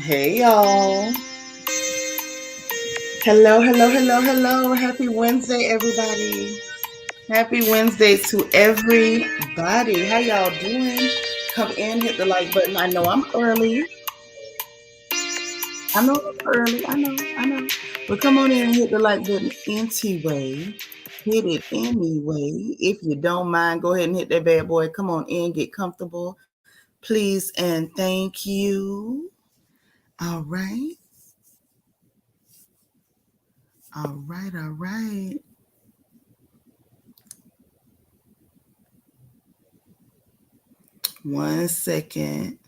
Hey y'all. Hello, hello, hello, hello. Happy Wednesday, everybody. Happy Wednesday to everybody. How y'all doing? Come in, hit the like button. I know I'm early. I know I'm early. I know. But come on in and hit the like button anyway. Hit it anyway. If you don't mind, go ahead and hit that bad boy. Come on in, get comfortable. Please and thank you. All right. All right. 1 second.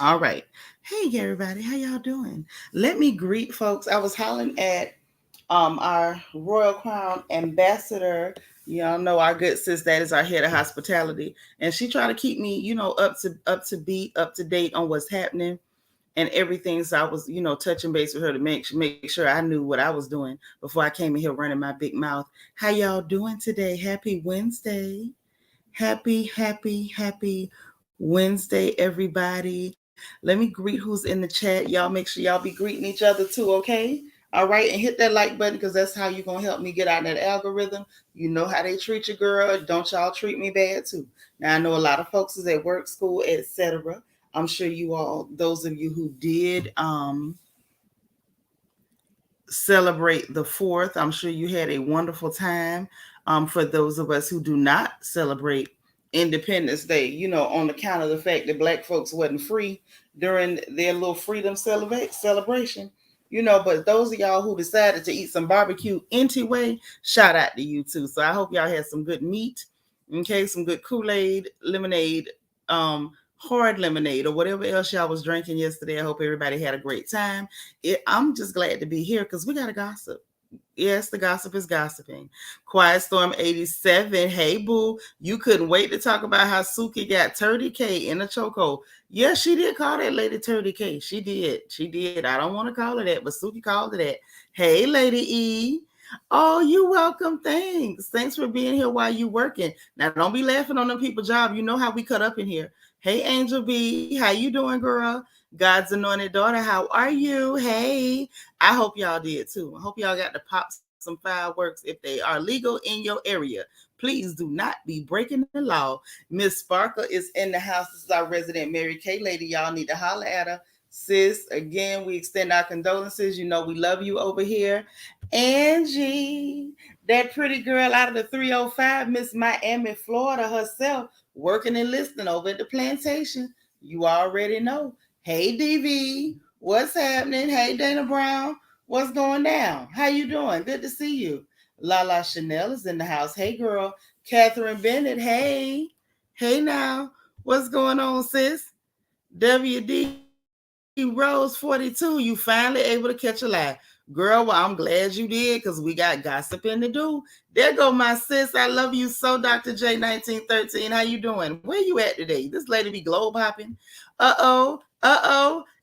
All right. Hey everybody, how y'all doing? Let me greet folks. I was hollering at our Royal Crown ambassador. Y'all know our good sis that is our head of hospitality. And she tried to keep me, up to date on what's happening and everything. So I was, touching base with her to make sure I knew what I was doing before I came in here running my big mouth. How y'all doing today? Happy Wednesday. Happy Wednesday, everybody. Let me greet who's in the chat. Y'all make sure y'all be greeting each other too, okay? All right, and hit that like button because that's how you're gonna help me get out of that algorithm. You know how they treat you, girl. Don't y'all treat me bad too. Now I know a lot of folks is at work, school, etc. I'm sure you all, those of you who did celebrate the 4th, I'm sure you had a wonderful time. For those of us who do not celebrate Independence Day, on account of the fact that Black folks wasn't free during their little freedom celebration. But those of y'all who decided to eat some barbecue anyway, shout out to you too. So I hope y'all had some good meat, okay, some good Kool-Aid, lemonade, hard lemonade, or whatever else y'all was drinking yesterday. I hope everybody had a great time. I'm just glad to be here because we got to gossip. Yes, the gossip is gossiping. Quiet Storm 87. Hey, boo. You couldn't wait to talk about how Suki got 30K in a chokehold. Yes, she did call that lady 30K. She did. She did. I don't want to call her that, but Suki called her that. Hey, Lady E. Oh, you welcome. Thanks for being here while you working. Now, don't be laughing on them people's job. You know how we cut up in here. Hey, Angel B. How you doing, girl? God's anointed daughter. How are you? Hey. I hope y'all did too. I hope y'all got to pop some fireworks if they are legal in your area. Please do not be breaking the law. Miss Sparkle is in the house. This is our resident Mary Kay lady. Y'all need to holler at her. Sis, again, we extend our condolences. You know we love you over here. Angie, that pretty girl out of the 305, Miss Miami, Florida herself, working and listening over at the plantation. You already know. Hey, DV, what's happening? Hey, Dana Brown, what's going down? How you doing? Good to see you. Lala Chanel is in the house. Hey, girl. Catherine Bennett, hey. Hey, now. What's going on, sis? WD Rose 42, you finally able to catch a lie. Girl, well, I'm glad you did because we got gossiping to do. There go my sis. I love you so, Dr. J1913. How you doing? Where you at today? This lady be globe hopping. Uh-oh.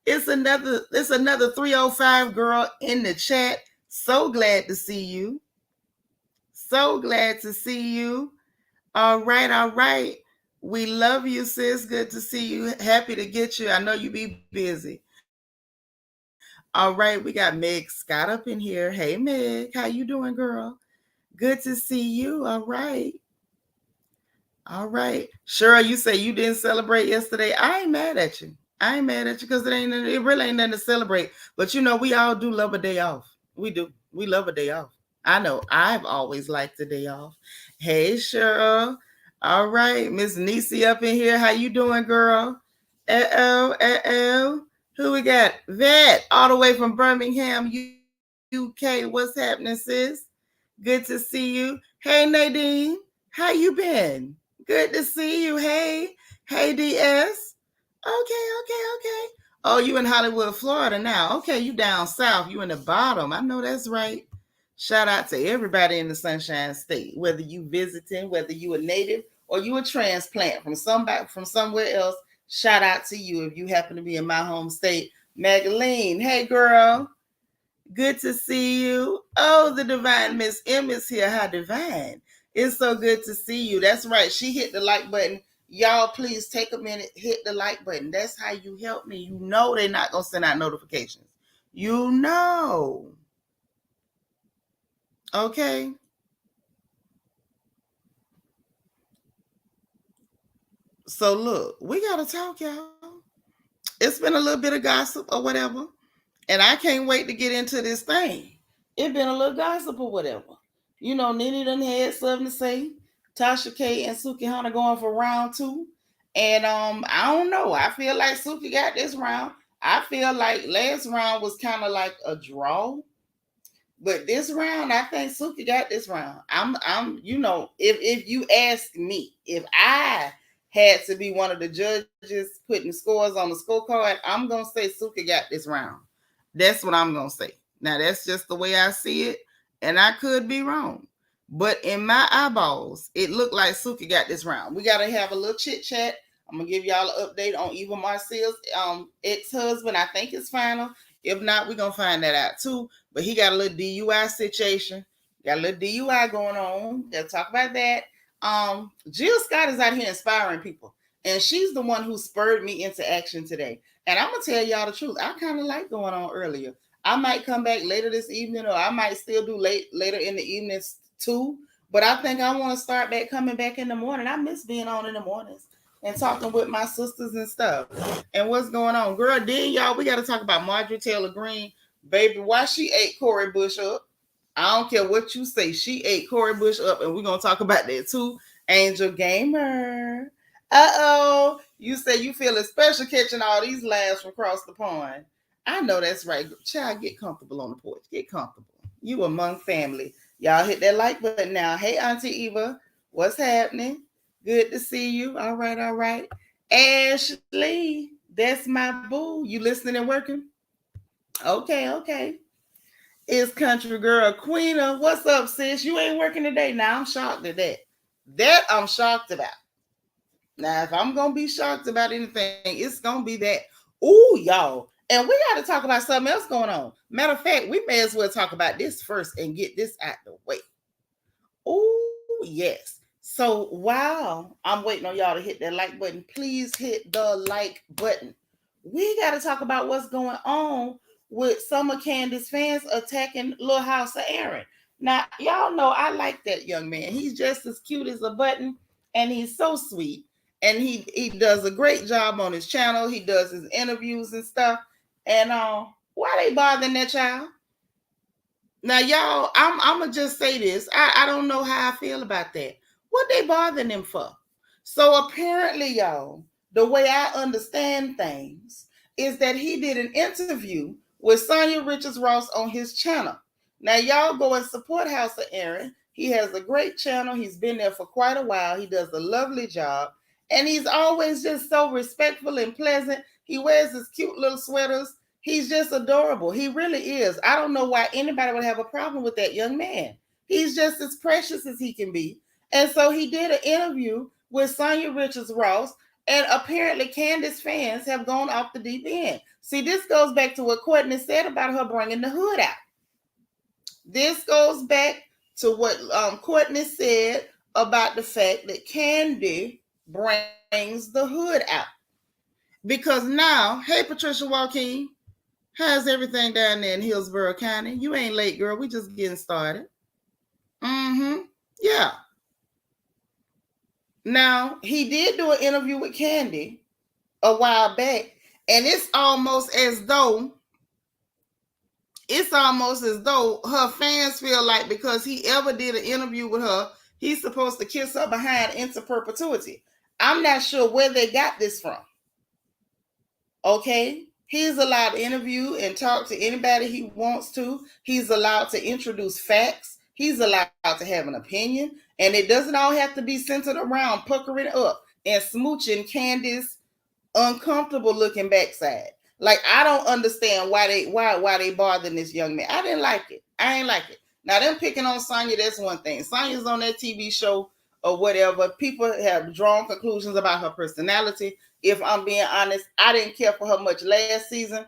It's another 305 girl in the chat. So glad to see you. So glad to see you. All right. We love you, sis. Good to see you. Happy to get you. I know you be busy. All right, we got Meg Scott up in here. Hey, Meg, how you doing, girl? Good to see you. All right. Cheryl, you say you didn't celebrate yesterday. I ain't mad at you. I ain't mad at you because it really ain't nothing to celebrate. But we all do love a day off. We do. We love a day off. I know. I've always liked a day off. Hey, Cheryl. All right, Miss Nisi up in here. How you doing, girl? Uh-oh. Who we got? Vet, all the way from Birmingham, UK. What's happening, sis? Good to see you. Hey, Nadine. How you been? Good to see you. Hey, DS. Okay. Oh, you in Hollywood, Florida now. Okay, you down south. You in the bottom. I know that's right. Shout out to everybody in the Sunshine State, whether you visiting, whether you a native or you a transplant from somewhere else. Shout out to you if you happen to be in my home state. Magdalene, hey girl, good to see you. Oh, the divine Miss M is here. How divine. It's so good to see you. That's right. She hit the like button. Y'all, please take a minute, hit the like button. That's how you help me. You know they're not going to send out notifications. You know. Okay. So look, we got to talk, y'all. It's been a little bit of gossip or whatever. And I can't wait to get into this thing. It's been a little gossip or whatever. You know, Nene done had something to say. Tasha K and Sukihana going for round 2. And I don't know. I feel like Suki got this round. I feel like last round was kind of like a draw. But this round, I think Suki got this round. I'm you know, if you ask me, if I had to be one of the judges putting scores on the scorecard, I'm gonna say Suki got this round. That's what I'm gonna say. Now that's just the way I see it, and I could be wrong. But in my eyeballs, it looked like Suki got this round. We gotta have a little chit chat. I'm gonna give y'all an update on Eva Marcille's ex-husband. I think it's final. If not, we're gonna find that out too. But he got a little DUI situation. Got a little DUI going on. Gotta talk about that. Jill Scott is out here inspiring people. And she's the one who spurred me into action today. And I'm gonna tell y'all the truth. I kind of like going on earlier. I might come back later this evening, or I might still do later in the evenings too. But I think I want to start coming back in the morning. I miss being on in the mornings and talking with my sisters and stuff. And what's going on? Girl, then y'all, we got to talk about Marjorie Taylor Greene. Baby, why she ate Cori Bush up? I don't care what you say. She ate Cori Bush up, and we're going to talk about that too. Angel Gamer. Uh-oh. You say you feeling special catching all these laughs from across the pond. I know that's right. Child, get comfortable on the porch. Get comfortable. You among family. Y'all hit that like button now. Hey, Auntie Eva. What's happening? Good to see you. All right, all right. Ashley, that's my boo. You listening and working? Okay, okay. It's country girl Queena. What's up, sis? You ain't working today. Now I'm shocked at that. That I'm shocked about. Now, if I'm gonna be shocked about anything, it's gonna be that. Ooh, y'all. And we got to talk about something else going on. Matter of fact, we may as well talk about this first and get this out the way. Ooh, yes. So while I'm waiting on y'all to hit that like button, please hit the like button. We got to talk about what's going on with some of Candace's fans attacking Little House of Aaron. Now, y'all know I like that young man. He's just as cute as a button, and he's so sweet. And he does a great job on his channel. He does his interviews and stuff. And why they bothering that child? Now, y'all, I'm gonna just say this. I don't know how I feel about that. What they bothering him for? So apparently, y'all, the way I understand things is that he did an interview with Sonia Richards Ross on his channel. Now, y'all go and support House of Aaron. He has a great channel. He's been there for quite a while. He does a lovely job. And he's always just so respectful and pleasant. He wears his cute little sweaters. He's just adorable. He really is. I don't know why anybody would have a problem with that young man. He's just as precious as he can be. And so he did an interview with Sonia Richards Ross, and apparently Candace fans have gone off the deep end. See, this goes back to what Courtney said about her bringing the hood out. This goes back to what Courtney said about the fact that Candy brings the hood out. Because now, hey, Patricia Joaquin, how's everything down there in Hillsborough County? You ain't late, girl. We just getting started. Yeah. Now, he did do an interview with Candy a while back, and it's almost as though her fans feel like because he ever did an interview with her, he's supposed to kiss her behind into perpetuity. I'm not sure where they got this from. Okay? He's allowed to interview and talk to anybody he wants to. He's allowed to introduce facts. He's allowed to have an opinion. And it doesn't all have to be centered around puckering up and smooching Candace's uncomfortable looking backside. Like, I don't understand why they bothering this young man. I didn't like it. I ain't like it. Now, them picking on Sonya, that's one thing. Sonya's on that TV show or whatever. People have drawn conclusions about her personality. If I'm being honest, I didn't care for her much last season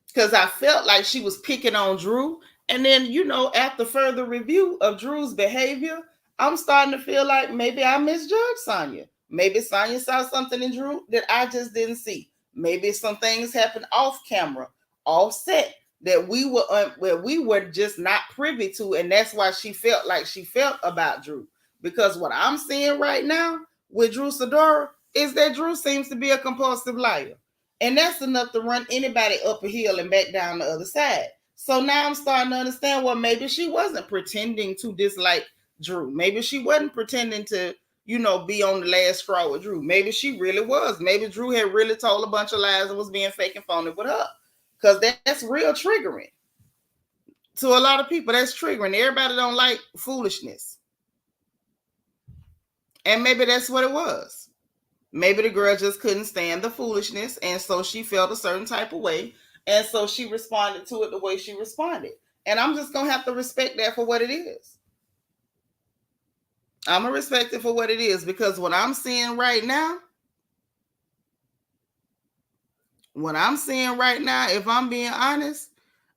because I felt like she was picking on Drew. And then, after further review of Drew's behavior, I'm starting to feel like maybe I misjudged Sonya. Maybe Sonya saw something in Drew that I just didn't see. Maybe some things happened off camera, off set, that we were just not privy to, and that's why she felt like she felt about Drew. Because what I'm seeing right now with Drew Sidora is that Drew seems to be a compulsive liar. And that's enough to run anybody up a hill and back down the other side. So now I'm starting to understand, well, maybe she wasn't pretending to dislike Drew. Maybe she wasn't pretending to, be on the last straw with Drew. Maybe she really was. Maybe Drew had really told a bunch of lies and was being fake and phony with her. Because that's real triggering. To a lot of people, that's triggering. Everybody don't like foolishness. And maybe that's what it was. Maybe the girl just couldn't stand the foolishness, and so she felt a certain type of way, and so she responded to it the way she responded. And I'm just going to have to respect that for what it is. I'm going to respect it for what it is, because what I'm seeing right now, if I'm being honest,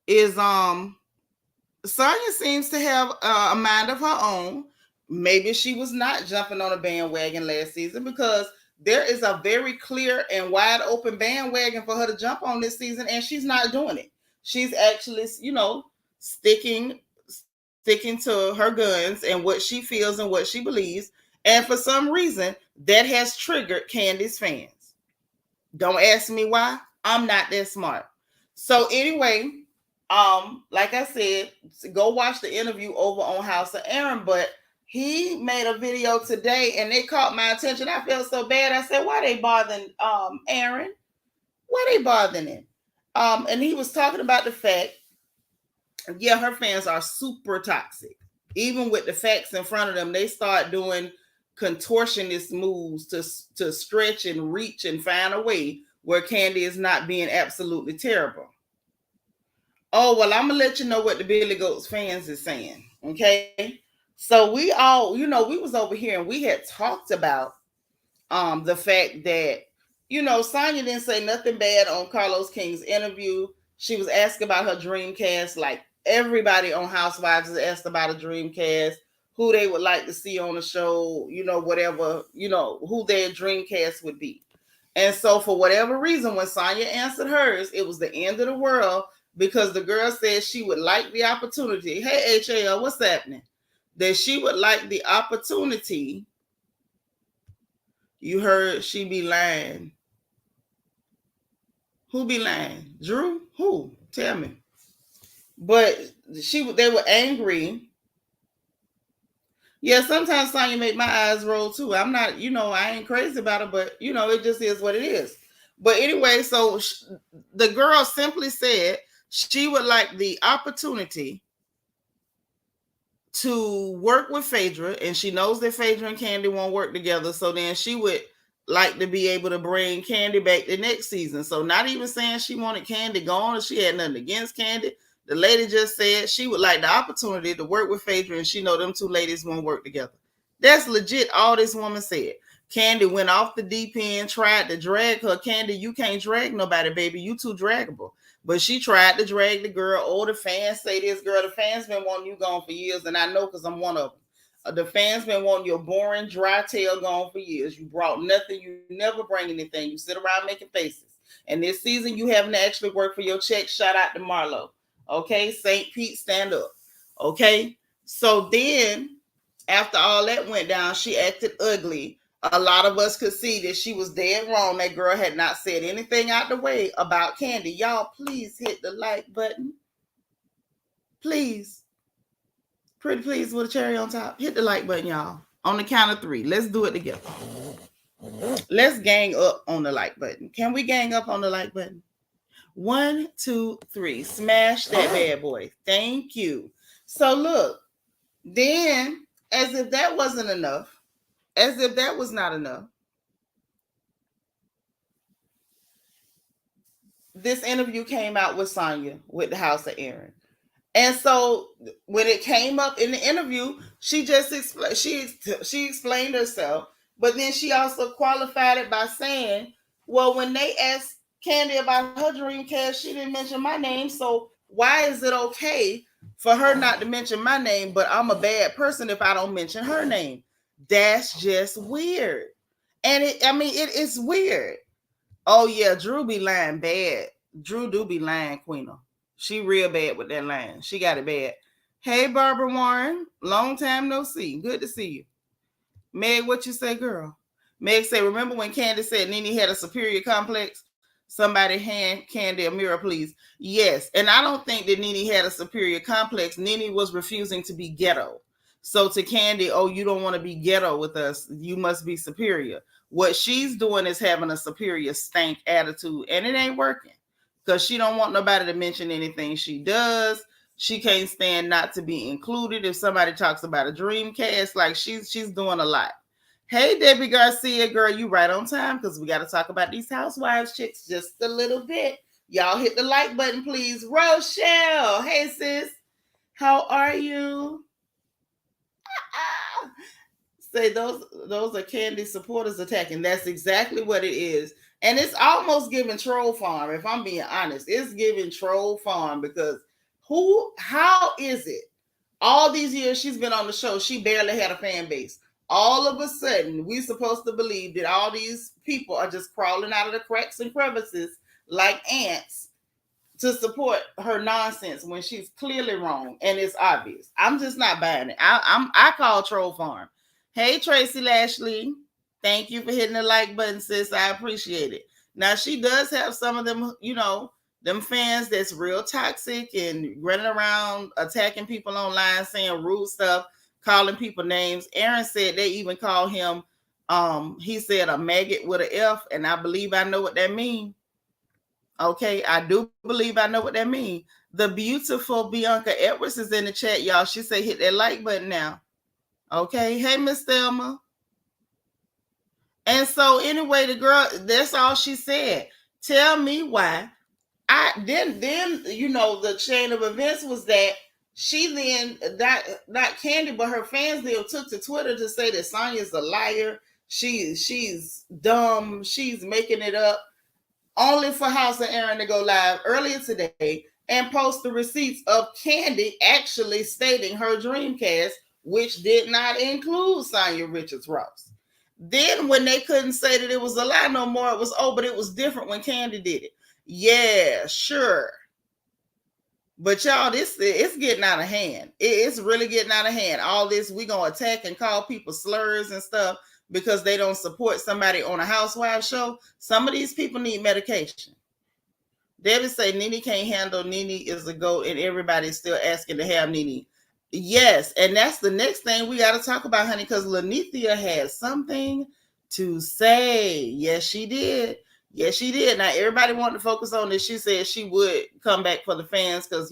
is Sonya seems to have a mind of her own. Maybe she was not jumping on a bandwagon last season, because there is a very clear and wide open bandwagon for her to jump on this season, and she's not doing it. She's actually, sticking to her guns and what she feels and what she believes. And for some reason, that has triggered Candy's fans. Don't ask me why. I'm not that smart. So anyway, like I said, go watch the interview over on House of Aaron, but he made a video today and it caught my attention. I felt so bad. I said, why they bothering Aaron? Why they bothering him? And he was talking about the fact, yeah, her fans are super toxic. Even with the facts in front of them, they start doing contortionist moves to stretch and reach and find a way where Candy is not being absolutely terrible. Oh, well, I'm going to let you know what the Billy Goats fans is saying. Okay. So we all, we was over here and we had talked about the fact that, Sonya didn't say nothing bad on Carlos King's interview. She was asked about her dream cast. Like everybody on Housewives is asked about a dream cast, who they would like to see on the show, whatever, who their dream cast would be. And so for whatever reason, when Sonya answered hers, it was the end of the world, because the girl said she would like the opportunity. Hey, HAL, what's happening? That she would like the opportunity. You heard she be lying. Who be lying? Drew? Who? Tell me. But they were angry. Yeah, sometimes Sonya make my eyes roll too. I'm not, I ain't crazy about it, but it just is what it is. But anyway, so the girl simply said she would like the opportunity to work with Phaedra, and she knows that Phaedra and Candy won't work together. So then she would like to be able to bring Candy back the next season. So not even saying she wanted Candy gone or she had nothing against Candy. The lady just said she would like the opportunity to work with Phaedra, and she know them two ladies won't work together. That's legit all this woman said. Candy went off the deep end, tried to drag her. Candy, you can't drag nobody, baby. You too draggable. But she tried to drag the girl. Oh, the fans say this, girl. The fans been wanting you gone for years, and I know because I'm one of them. The fans been wanting your boring, dry tail gone for years. You brought nothing. You never bring anything. You sit around making faces. And this season, you haven't actually worked for your check. Shout out to Marlo. Okay? St. Pete, stand up. Okay? So then, after all that went down, she acted ugly. A lot of us could see that she was dead wrong. That girl had not said anything out the way about Candy. Y'all, please hit the like button. Please. Pretty please with a cherry on top. Hit the like button, y'all. On the count of 3. Let's do it together. Let's gang up on the like button. Can we gang up on the like button? 1, 2, 3. Smash that bad boy. Thank you. So look, then, as if that wasn't enough, as if that was not enough, this interview came out with Sonya with the House of Aaron. And so when it came up in the interview, she just she explained herself, but then she also qualified it by saying, "Well, when they asked Candy about her dream cast, she didn't mention my name. So why is it okay for her not to mention my name, but I'm a bad person if I don't mention her name?" That's just weird. And it is weird. Oh yeah, Drew be lying bad. Drew do be lying, Queen. She real bad with that line. She got it bad. Hey, Barbara Warren. Long time no see. Good to see you. Meg, what you say, girl? Meg said, remember when Candy said Nene had a superior complex? Somebody hand Candy a mirror, please. Yes, and I don't think that Nene had a superior complex. Nene was refusing to be ghetto. So to Candy, oh, you don't want to be ghetto with us. You must be superior. What she's doing is having a superior stank attitude, and it ain't working because she don't want nobody to mention anything she does. She can't stand not to be included. If somebody talks about a dream cast, like she's doing a lot. Hey, Debbie Garcia, girl, you right on time because we got to talk about these housewives chicks just a little bit. Y'all hit the like button, please. Rochelle, hey sis, how are you? Say those are Candy supporters attacking. That's exactly what it is. And it's almost giving troll farm, if I'm being honest. It's giving troll farm because how is it? All these years she's been on the show, she barely had a fan base. All of a sudden, we supposed to believe that all these people are just crawling out of the cracks and crevices like ants to support her nonsense when she's clearly wrong and it's obvious. I'm just not buying it. I call troll farm. Hey, Tracy Lashley. Thank you for hitting the like button, sis. I appreciate it. Now, she does have some of them, them fans that's real toxic and running around attacking people online, saying rude stuff, calling people names. Aaron said they even call him, he said a maggot with an F, and I believe I know what that means. Okay, I do believe I know what that means. The beautiful Bianca Edwards is in the chat, y'all. She said hit that like button now. Okay, hey, Miss Thelma. And so anyway, the girl, that's all she said. Tell me why. Then the chain of events was that she then not Candy, but her fans then took to Twitter to say that Sonya's a liar. She's dumb. She's making it up. Only for House of Aaron to go live earlier today and post the receipts of Candy actually stating her Dreamcast, which did not include Sonya Richards Ross. Then when they couldn't say that it was a lie no more, it was, but it was different when Candy did it. Yeah, sure. But y'all, it's getting out of hand. It's really getting out of hand. All this, we gonna attack and call people slurs and stuff because they don't support somebody on a housewife show. Some of these people need medication. Debbie say Nene can't handle Nene is a goat, and everybody's still asking to have Nene. Yes, and that's the next thing we got to talk about, honey, because Lanithia had something to say. Yes, she did. Yes, she did. Now everybody wanted to focus on this. She said she would come back for the fans because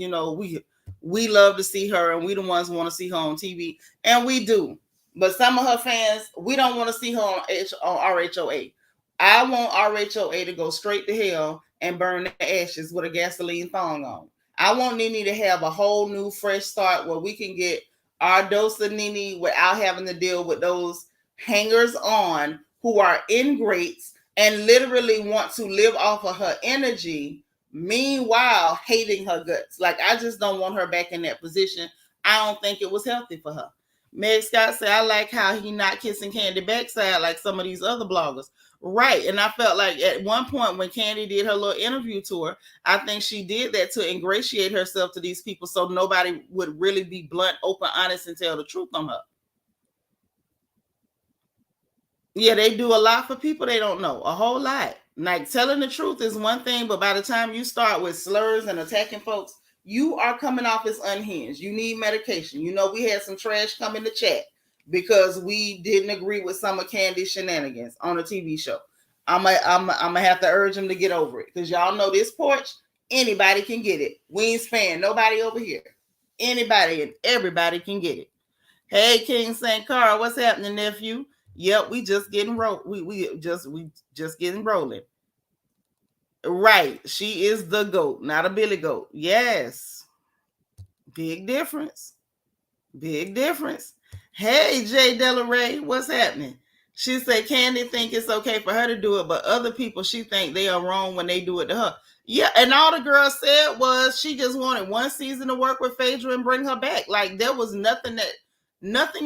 we love to see her, and we the ones who want to see her on TV, and we do. But some of her fans, we don't want to see her on RHOA. I want RHOA to go straight to hell and burn the ashes with a gasoline thong on. I want Nene to have a whole new fresh start where we can get our dose of Nene without having to deal with those hangers on who are ingrates and literally want to live off of her energy, meanwhile hating her guts. Like, I just don't want her back in that position. I don't think it was healthy for her. Meg Scott said, I like how he not kissing Candy backside like some of these other bloggers. Right. And I felt like at one point when Candy did her little interview tour, I think she did that to ingratiate herself to these people so nobody would really be blunt, open, honest, and tell the truth on her. Yeah, they do a lot for people they don't know. A whole lot. Like, telling the truth is one thing, but by the time you start with slurs and attacking folks, you are coming off as unhinged. You need medication. We had some trash come in the chat because we didn't agree with some of Candy's shenanigans on a TV show. I'm gonna have to urge them to get over it because y'all know this porch, anybody can get it. We ain't sparing nobody over here. Anybody and everybody can get it. Hey, King St. Carl, what's happening, nephew? Yep, we just getting we just getting rolling. Right. She is the goat, not a billy goat. Yes. Big difference. Big difference. Hey, Jay Delaray, what's happening? She said Candy think it's okay for her to do it, but other people she think they are wrong when they do it to her. Yeah, and all the girl said was she just wanted one season to work with Phaedra and bring her back. Like there was nothing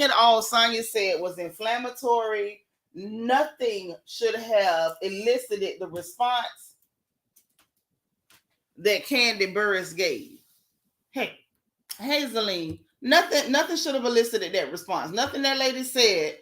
at all Sonya said was inflammatory. Nothing should have elicited the response that Candy Burris gave. Hey, Hazeline, nothing should have elicited that response. Nothing that lady said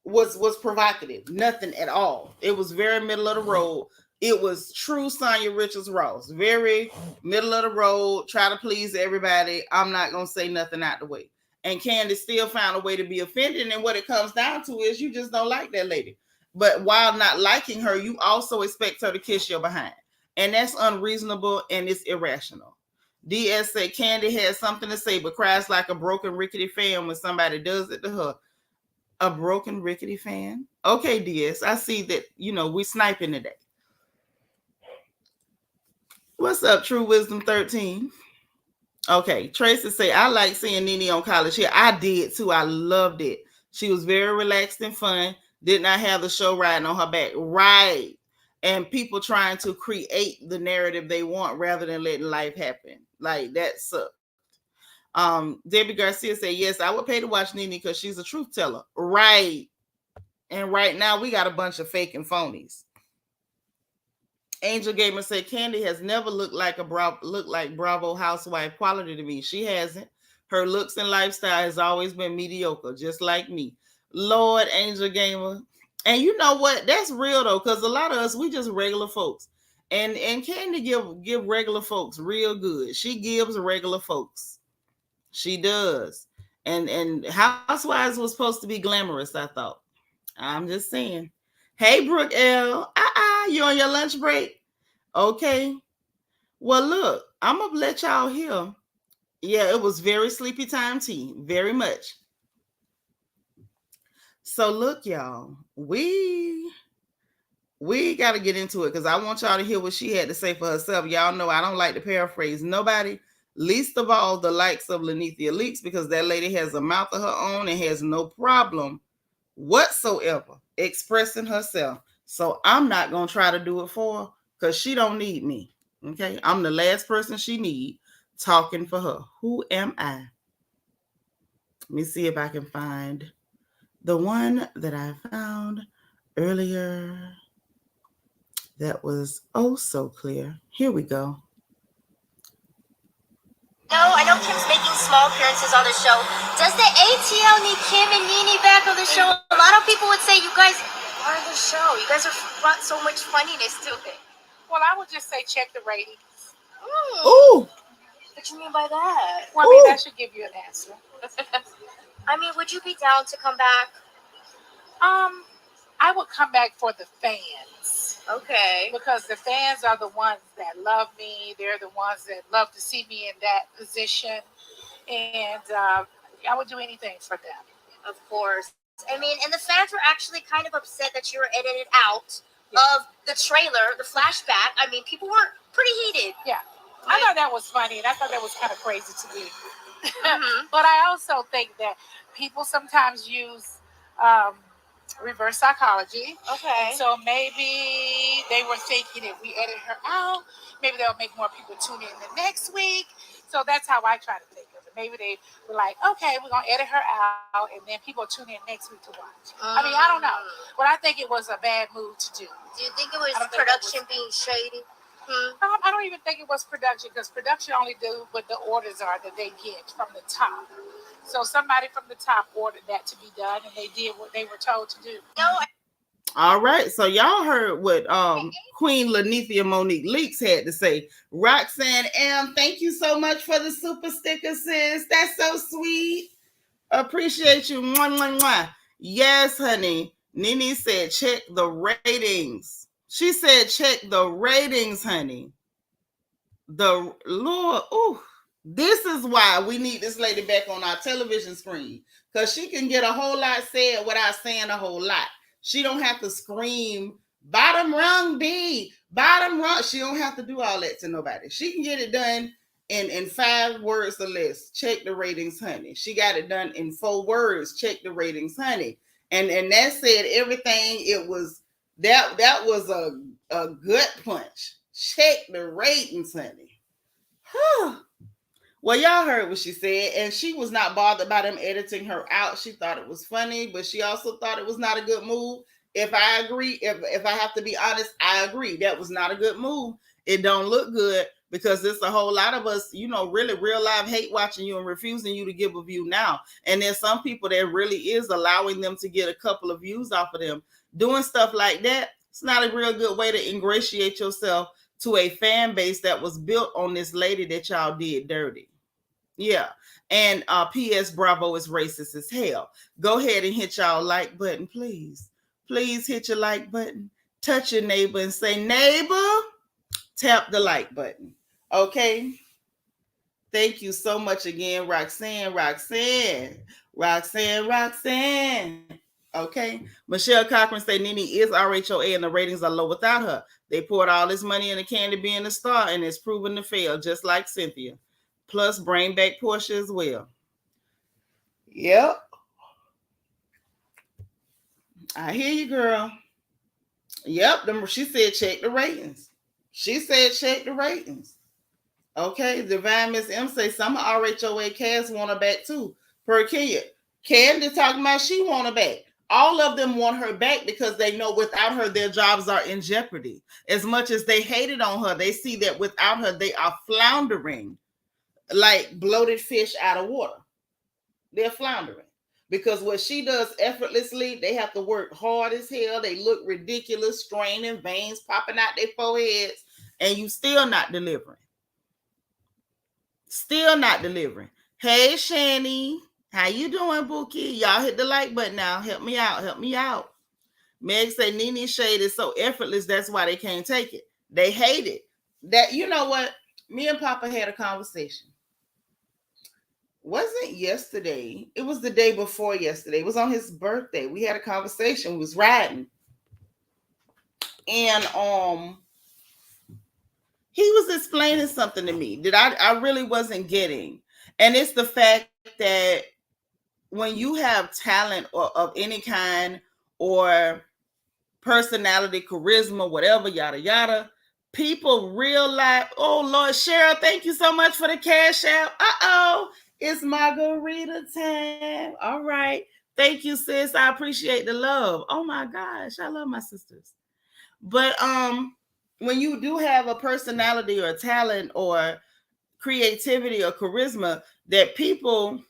was provocative. Nothing at all. It was very middle of the road. It was true Sonya Richards Ross. Very middle of the road. Try to please everybody. I'm not gonna say nothing out the way. And Candy still found a way to be offended. And what it comes down to is you just don't like that lady. But while not liking her, you also expect her to kiss your behind. And that's unreasonable and it's irrational. DS said Candy has something to say, but cries like a broken rickety fan when somebody does it to her. A broken rickety fan? Okay, DS, I see that, we sniping today. What's up, True Wisdom 13? Okay, Tracy say, I like seeing Nene on College Hill. I did too. I loved it. She was very relaxed and fun. Did not have the show riding on her back. Right. And people trying to create the narrative they want rather than letting life happen. Like, that sucked. Debbie Garcia said, yes, I would pay to watch Nene because she's a truth teller. Right. And right now, we got a bunch of fake and phonies. Angel Gamer said Candy has never looked like Bravo housewife quality to me. She hasn't. Her looks and lifestyle has always been mediocre, just like me. Lord, Angel Gamer. And you know what? That's real though, because a lot of us, we just regular folks. And Candy give regular folks real good. She gives regular folks. She does. And Housewives was supposed to be glamorous, I thought. I'm just saying. Hey, Brooke L. You on your lunch break? Okay. Well, look, I'm going to let y'all hear. Yeah, it was very sleepy time tea. Very much. So, look, y'all. We got to get into it because I want y'all to hear what she had to say for herself. Y'all know I don't like to paraphrase nobody. Least of all, the likes of Nene Leakes, because that lady has a mouth of her own and has no problem whatsoever expressing herself. So I'm not going to try to do it for her because she don't need me. Okay. I'm the last person she need talking for her. Who am I? Let me see if I can find the one that I found earlier that was oh so clear. Here we go. No, I know Kim's making small appearances on the show. Does the ATL need Kim and Nene back on the show? A lot of people would say you guys are the show. You guys are brought so much funniness to it. Well, I would just say check the ratings. Ooh. What do you mean by that? Well, I mean, that should give you an answer. I mean, would you be down to come back? I would come back for the fans. Okay. Because the fans are the ones that love me. They're the ones that love to see me in that position. And I would do anything for them. Of course. I mean, and the fans were actually kind of upset that you were edited out of the trailer, the flashback. I mean, people were pretty heated. Yeah. I thought that was funny, and I thought that was kind of crazy to me. But I also think that people sometimes use reverse psychology. Okay. And so maybe they were thinking if we edit her out, maybe they'll make more people tune in the next week. So that's how I try to think of it. Maybe they were like, okay, we're going to edit her out, and then people tune in next week to watch. I mean, I don't know. But I think it was a bad move to do. Do you think it was production being shady? I don't even think it was production, because production only do what the orders are that they get from the top. So somebody from the top ordered that to be done, and they did what they were told to do. All right, so y'all heard what Queen Lanithia Monique Leakes had to say. Roxanne M, thank you so much for the super sticker, sis. That's so sweet. Appreciate you. Mwah, mwah, mwah. Yes, honey. Nene said check the ratings. She said check the ratings, honey. The Lord, ooh. This is why we need this lady back on our television screen, because she can get a whole lot said without saying a whole lot. She don't have to scream, bottom rung B, Bottom rung, she don't have to do all that to nobody. She can get it done in 5 words or less. Check the ratings, honey. She got it done in 4 words. Check the ratings, honey. And that said everything. It was that was a gut punch. Check the ratings, honey. Well, y'all heard what she said, and she was not bothered by them editing her out. She thought it was funny, but she also thought it was not a good move. If I agree, if I have to be honest, I agree. That was not a good move. It don't look good because there's a whole lot of us, really real live hate watching you and refusing you to give a view now. And there's some people that really is allowing them to get a couple of views off of them. Doing stuff like that, it's not a real good way to ingratiate yourself to a fan base that was built on this lady that y'all did dirty. Yeah. And P.S. Bravo is racist as hell. Go ahead and hit y'all like button, please. Please hit your like button. Touch your neighbor and say, neighbor, tap the like button. Okay? Thank you so much again, Roxanne. Okay? Michelle Cochran say Nene is RHOA and the ratings are low without her. They poured all this money into Candy being a star and it's proven to fail, just like Cynthia. Plus, bring back Portia as well. Yep. I hear you, girl. Yep. She said check the ratings. Okay. Divine Miss M say some RHOA cast want her back too. Per Kenya. Candy talking about she want her back. All of them want her back because they know without her, their jobs are in jeopardy. As much as they hated on her, they see that without her, they are floundering like bloated fish out of water. They're floundering. Because what she does effortlessly, they have to work hard as hell. They look ridiculous, straining, veins popping out their foreheads, and you still not delivering. Hey, Shani. How you doing, Bookie? Y'all hit the like button now. Help me out. Meg say Nene shade is so effortless, that's why they can't take it. They hate it. That, you know what? Me and Papa had a conversation. Wasn't yesterday. It was the day before yesterday. It was on his birthday. We had a conversation. We was riding. And he was explaining something to me that I really wasn't getting. And it's the fact that when you have talent or of any kind or personality, charisma, whatever, yada, yada, people realize, oh, Lord, Cheryl, thank you so much for the cash out. Uh-oh, it's margarita time. All right. Thank you, sis. I appreciate the love. Oh, my gosh. I love my sisters. But when you do have a personality or a talent or creativity or charisma that people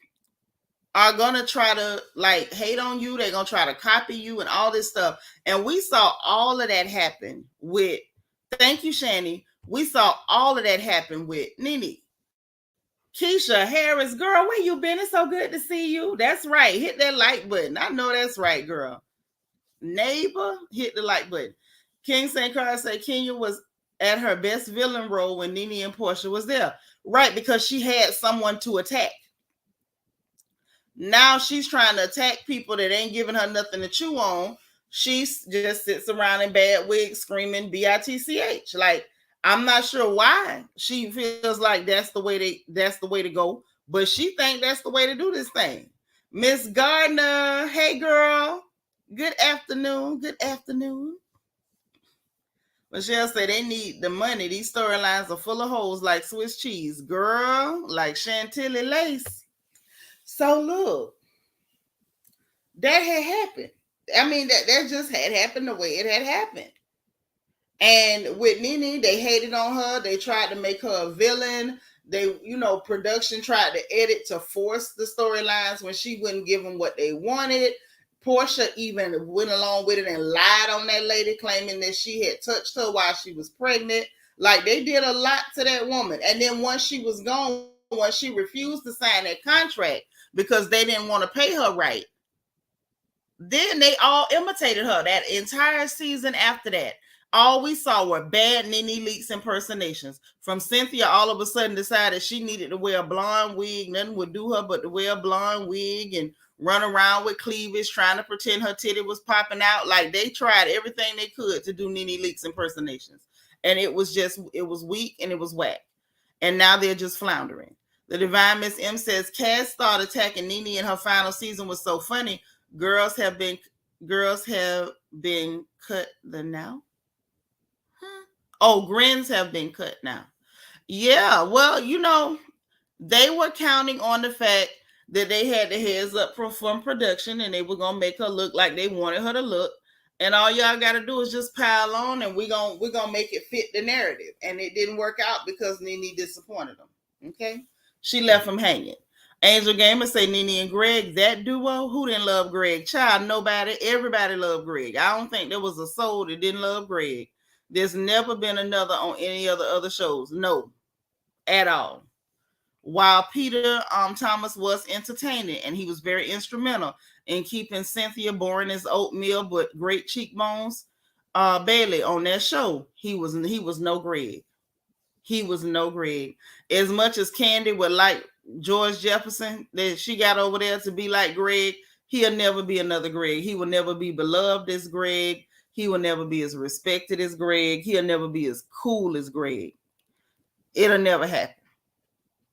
are going to try to like hate on you, they're going to try to copy you and all this stuff. And we saw all of that happen with, thank you, Shani. We saw all of that happen with Nene. Keisha Harris, girl, where you been? It's so good to see you. That's right. Hit that like button. I know that's right, girl. Neighbor, hit the like button. King St. Clair said Kenya was at her best villain role when Nene and Portia was there. Right, because she had someone to attack. Now she's trying to attack people that ain't giving her nothing to chew on. She just sits around in bad wigs screaming bitch. Like, I'm not sure why she feels like that's the way to go, but she think that's the way to do this thing. Miss Gardner, hey girl. Good afternoon. Michelle said they need the money. These storylines are full of holes like Swiss cheese. Girl, like Chantilly lace. So look, that had happened. I mean, that just had happened the way it had happened. And with Nene, they hated on her. They tried to make her a villain. They, production tried to edit to force the storylines when she wouldn't give them what they wanted. Portia even went along with it and lied on that lady, claiming that she had touched her while she was pregnant. Like, they did a lot to that woman. And then once she was gone, once she refused to sign that contract because they didn't want to pay her right, then they all imitated her that entire season after that. All we saw were bad Nene Leakes impersonations. From Cynthia all of a sudden decided she needed to wear a blonde wig. Nothing would do her but to wear a blonde wig and run around with cleavage, trying to pretend her titty was popping out. Like they tried everything they could to do Nene Leakes impersonations, and it was weak and it was whack. And now they're just floundering. The Divine Miss M says Cass thought attacking Nene in her final season was so funny. Girls have been girls have been cut the now. Huh? Oh, grins have been cut now. Yeah, well, they were counting on the fact that they had the heads up from production and they were gonna make her look like they wanted her to look. And all y'all gotta do is just pile on and we're gonna make it fit the narrative. And it didn't work out because Nene disappointed them. Okay? She left them hanging. Angel Gamer say Nene and Greg, that duo, who didn't love Greg? Child, nobody, everybody loved Greg. I don't think there was a soul that didn't love Greg. There's never been another on any other shows. No, at all. While Peter Thomas was entertaining and he was very instrumental in keeping Cynthia boring as oatmeal but great cheekbones, Bailey on that show, he was no Greg. He was no Greg. As much as Candy would like George Jefferson that she got over there to be like Greg, he'll never be another Greg. He will never be beloved as Greg. He will never be as respected as Greg. He'll never be as cool as Greg. It'll never happen.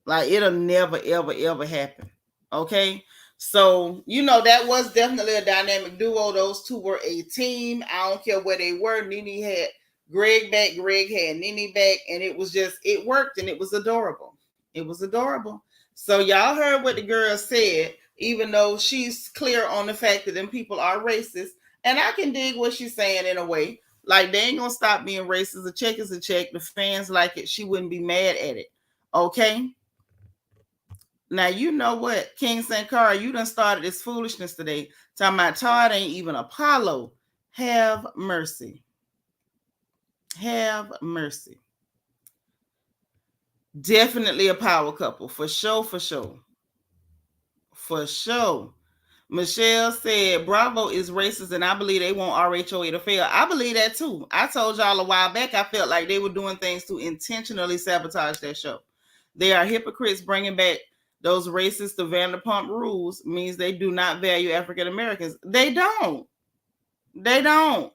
Like it'll never, ever, ever happen. Okay. So, that was definitely a dynamic duo. Those two were a team. I don't care where they were. Nene had Greg back. Greg had Nene back. And it worked and it was adorable. It was adorable. So y'all heard what the girl said, even though she's clear on the fact that them people are racist. And I can dig what she's saying in a way. Like they ain't gonna stop being racist. A check is a check. The fans like it. She wouldn't be mad at it. Okay. Now, you know what, King St. Cara, you done started this foolishness today. Talking about Todd ain't even Apollo. Have mercy. Have mercy. Definitely a power couple. For sure, for sure. For sure. Michelle said, Bravo is racist, and I believe they want RHOA to fail. I believe that, too. I told y'all a while back I felt like they were doing things to intentionally sabotage that show. They are hypocrites bringing back those racist Vanderpump Rules means they do not value African Americans. They don't. They don't.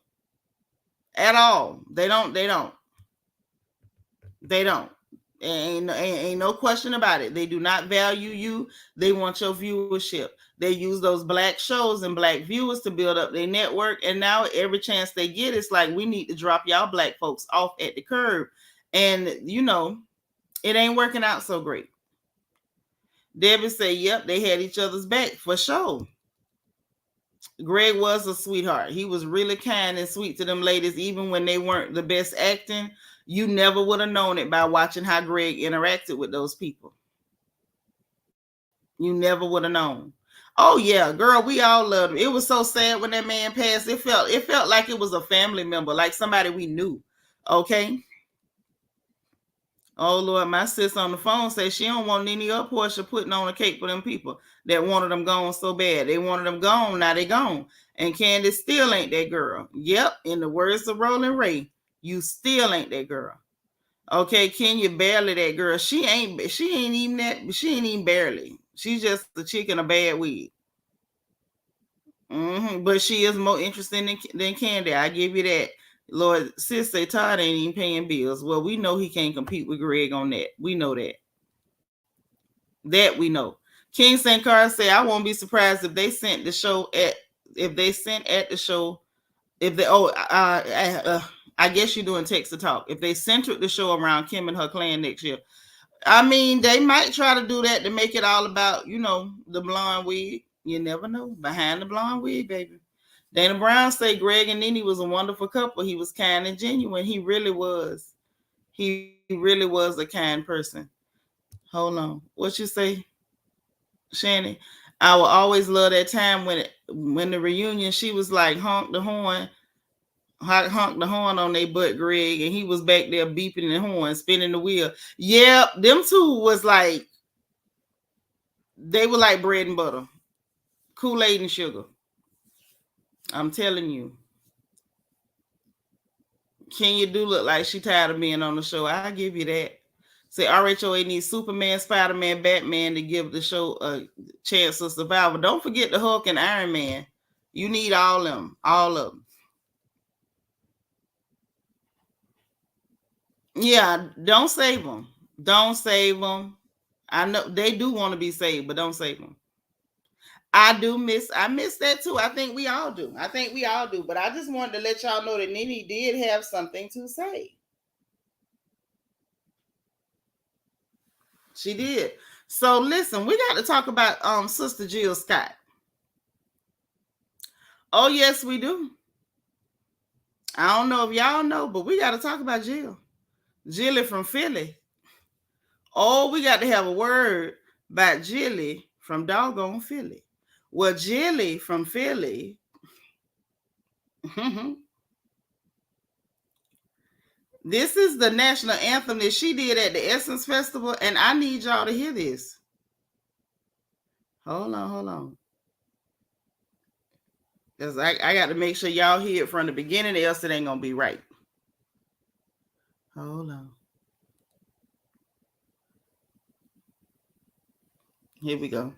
At all. They don't. They don't. They don't. Ain't no question about it. They do not value you. They want your viewership. They use those black shows and black viewers to build up their network. And now every chance they get, it's like, we need to drop y'all black folks off at the curb. And, it ain't working out so great. Debbie said, yep, they had each other's back for sure. Greg was a sweetheart. He was really kind and sweet to them ladies, even when they weren't the best acting. You never would have known it by watching how Greg interacted with those people. You never would have known. Oh yeah, girl, we all loved him. It was so sad when that man passed. It felt like it was a family member, like somebody we knew. Okay. Oh Lord, my sis on the phone says she don't want Nene or Portia putting on a cake for them people that wanted them gone so bad. They wanted them gone, now they gone. And Candace still ain't that girl. Yep, in the words of Roland Ray, you still ain't that girl. Okay, Kenya barely that girl. She ain't even barely. She's just a chick in a bad wig. But she is more interesting than Candy. I give you that. Lord, sis say Todd ain't even paying bills. Well, we know he can't compete with Greg on that. We know that. That we know. King St. Carl say, I won't be surprised if they sent the show I guess you're doing text to talk. If they centered the show around Kim and her clan next year. I mean, they might try to do that to make it all about, the blonde wig. You never know. Behind the blonde wig, baby. Dana Brown say Greg and Nene was a wonderful couple. He was kind and genuine. He really was. He really was a kind person. Hold on. What you say, Shannon? I will always love that time when the reunion, she was like, honk the horn on their butt, Greg, and he was back there beeping the horn, spinning the wheel. Yeah, them two was like, they were like bread and butter, Kool-Aid and sugar. I'm telling you. Kenya do look like she tired of being on the show. I'll give you that. Say RHOA needs Superman, Spider-Man, Batman to give the show a chance of survival. Don't forget the Hulk and Iron Man. You need all of them. All of them. Yeah, don't save them. Don't save them. I know they do want to be saved, but don't save them. I miss that too. I think we all do. But I just wanted to let y'all know that Nene did have something to say. She did. So listen, we got to talk about Sister Jill Scott. Oh, yes, we do. I don't know if y'all know, but we got to talk about Jill. Jilly from Philly. Oh, we got to have a word about Jilly from doggone Philly. Well, Jilly from Philly. This is the national anthem that she did at the Essence Festival, and I need y'all to hear this. Hold on. Because I got to make sure y'all hear it from the beginning, else it ain't going to be right. Hold on. Here we go.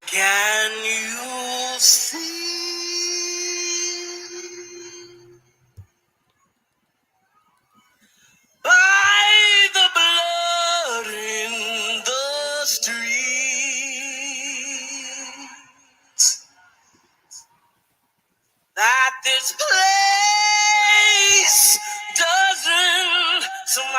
Can you see by the blood in the streets that this place doesn't smile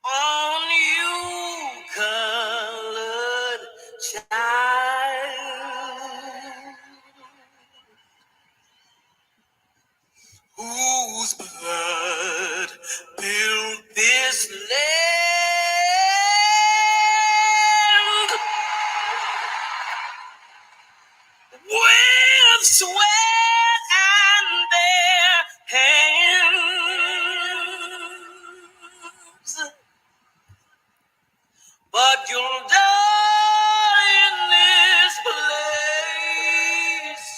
on you, colored child, whose blood built this land with sweat and their hands. But you'll die in this place,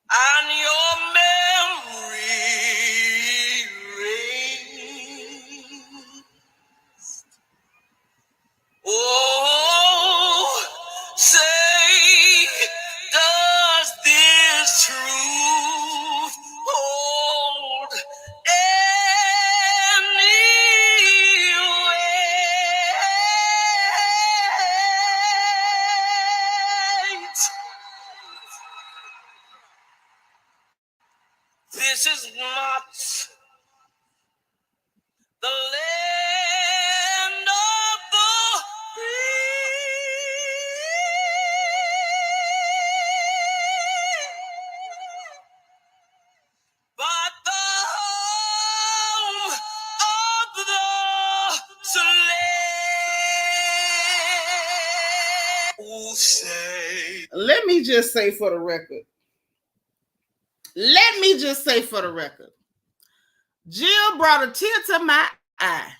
and your memory reigns. Oh, say, does this truth hold any weight? This is not the land of the free, but the home of the slave. Let me just say for the record. Jill brought a tear to my eye,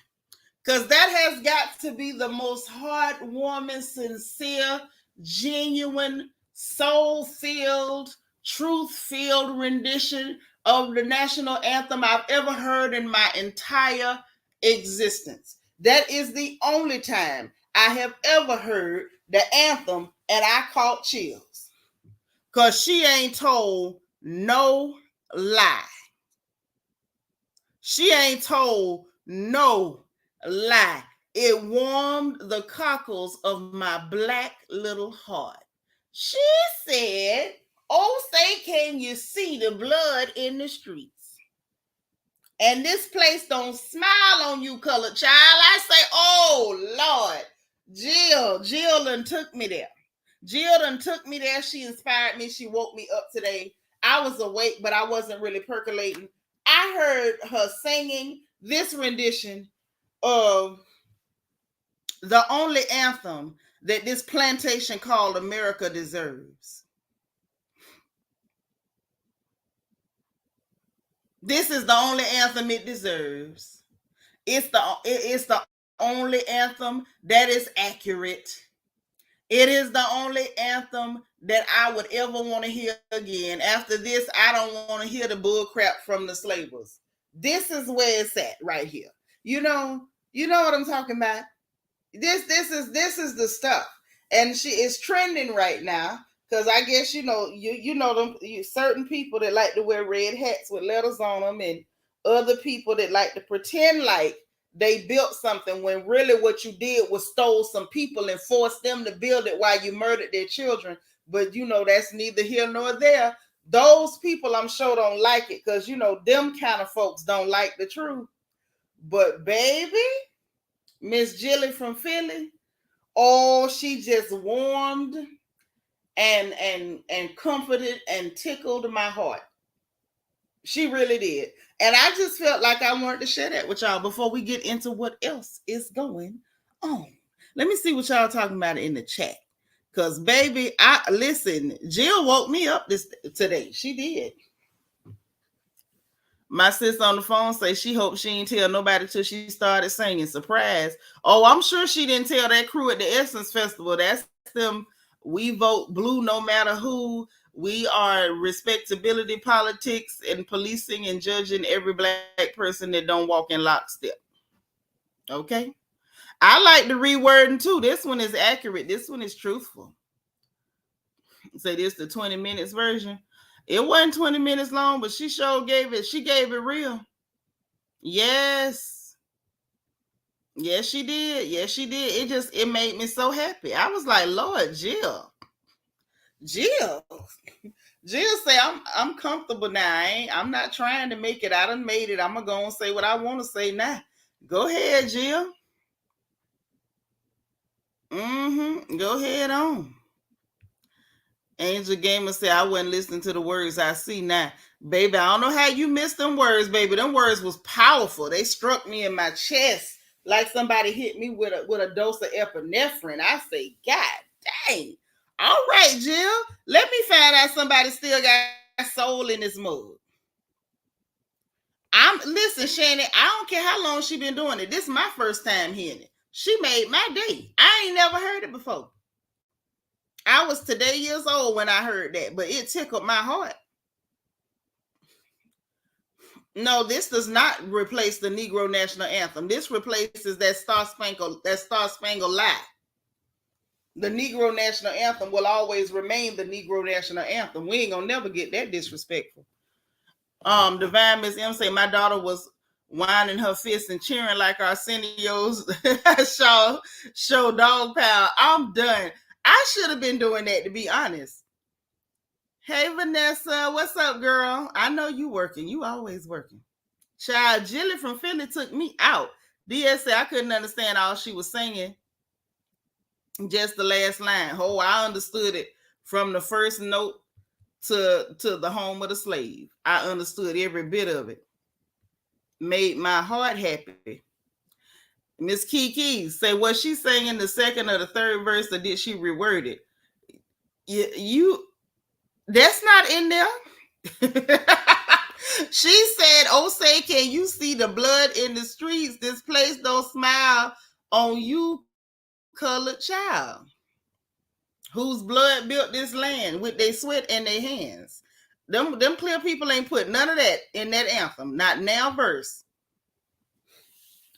because that has got to be the most heartwarming, sincere, genuine, soul-filled, truth-filled rendition of the national anthem I've ever heard in my entire existence. That is the only time I have ever heard the anthem and I caught chills. Because she ain't told no lie. She ain't told no lie. It warmed the cockles of my black little heart. She said, oh, say, can you see the blood in the streets? And this place don't smile on you, colored child. I say, oh, Lord, Jill done took me there. She inspired me. She woke me up today. I was awake, but I wasn't really percolating. I heard her singing this rendition of the only anthem that this plantation called America deserves. This is the only anthem it deserves. It's the only anthem that is accurate. It is the only anthem that I would ever want to hear again. After this, I don't want to hear the bull crap from the slavers. This is where it's at right here. You know what I'm talking about? This is the stuff. And she is trending right now because I guess you know them certain people that like to wear red hats with letters on them, and other people that like to pretend like they built something when really what you did was stole some people and forced them to build it while you murdered their children. But that's neither here nor there. Those people I'm sure don't like it because them kind of folks don't like the truth. But baby, Miss Jilly from Philly, oh, she just warmed and comforted and tickled my heart. She really did. And I just felt like I wanted to share that with y'all before we get into what else is going on. Let me see what y'all talking about in the chat. Because, baby, listen, Jill woke me up today. She did. My sis on the phone say she hopes she ain't tell nobody till she started singing. Surprise. Oh, I'm sure she didn't tell that crew at the Essence Festival. That's them. We vote blue no matter who. We are respectability politics and policing and judging every black person that don't walk in lockstep. Okay? I like the rewording too. This one is accurate. This one is truthful. Say this the 20 minutes version. It wasn't 20 minutes long, but she gave it real. Yes. Yes, she did. Yes, she did. It made me so happy. I was like, Lord, Jill say I'm comfortable now. I'm not trying to make it. I done made it. I'm gonna go and say what I want to say now. Go ahead, Jill. Go ahead on. Angel Gamer said, I wasn't listening to the words I see now. Baby, I don't know how you missed them words, baby. Them words was powerful. They struck me in my chest like somebody hit me with a dose of epinephrine. I say, God dang. All right, Jill. Let me find out somebody still got soul in this mug. Listen, Shannon, I don't care how long she been doing it. This is my first time hearing it. She made my day. I ain't never heard it before. I was today years old when I heard that, but it tickled my heart. No, this does not replace the Negro National Anthem. This replaces that Star Spangled Lie. The Negro National Anthem will always remain the Negro National Anthem. We ain't gonna never get that disrespectful. Divine Miss M say my daughter was winding her fists and cheering like Arsenio's show dog pound. I'm done. I should have been doing that, to be honest. Hey, Vanessa, what's up, girl? I know you working. You always working. Child, Jilly from Philly took me out. DS said I couldn't understand all she was singing. Just the last line. Oh, I understood it from the first note to the home of the slave. I understood every bit of it. Made my heart happy. Miss Kiki say, was she singing the second or the third verse, or did she reword it? You that's not in there. She said, oh, say, can you see the blood in the streets? This place don't smile on you, colored child, whose blood built this land with their sweat and their hands. Them clear people ain't put none of that in that anthem, not now verse.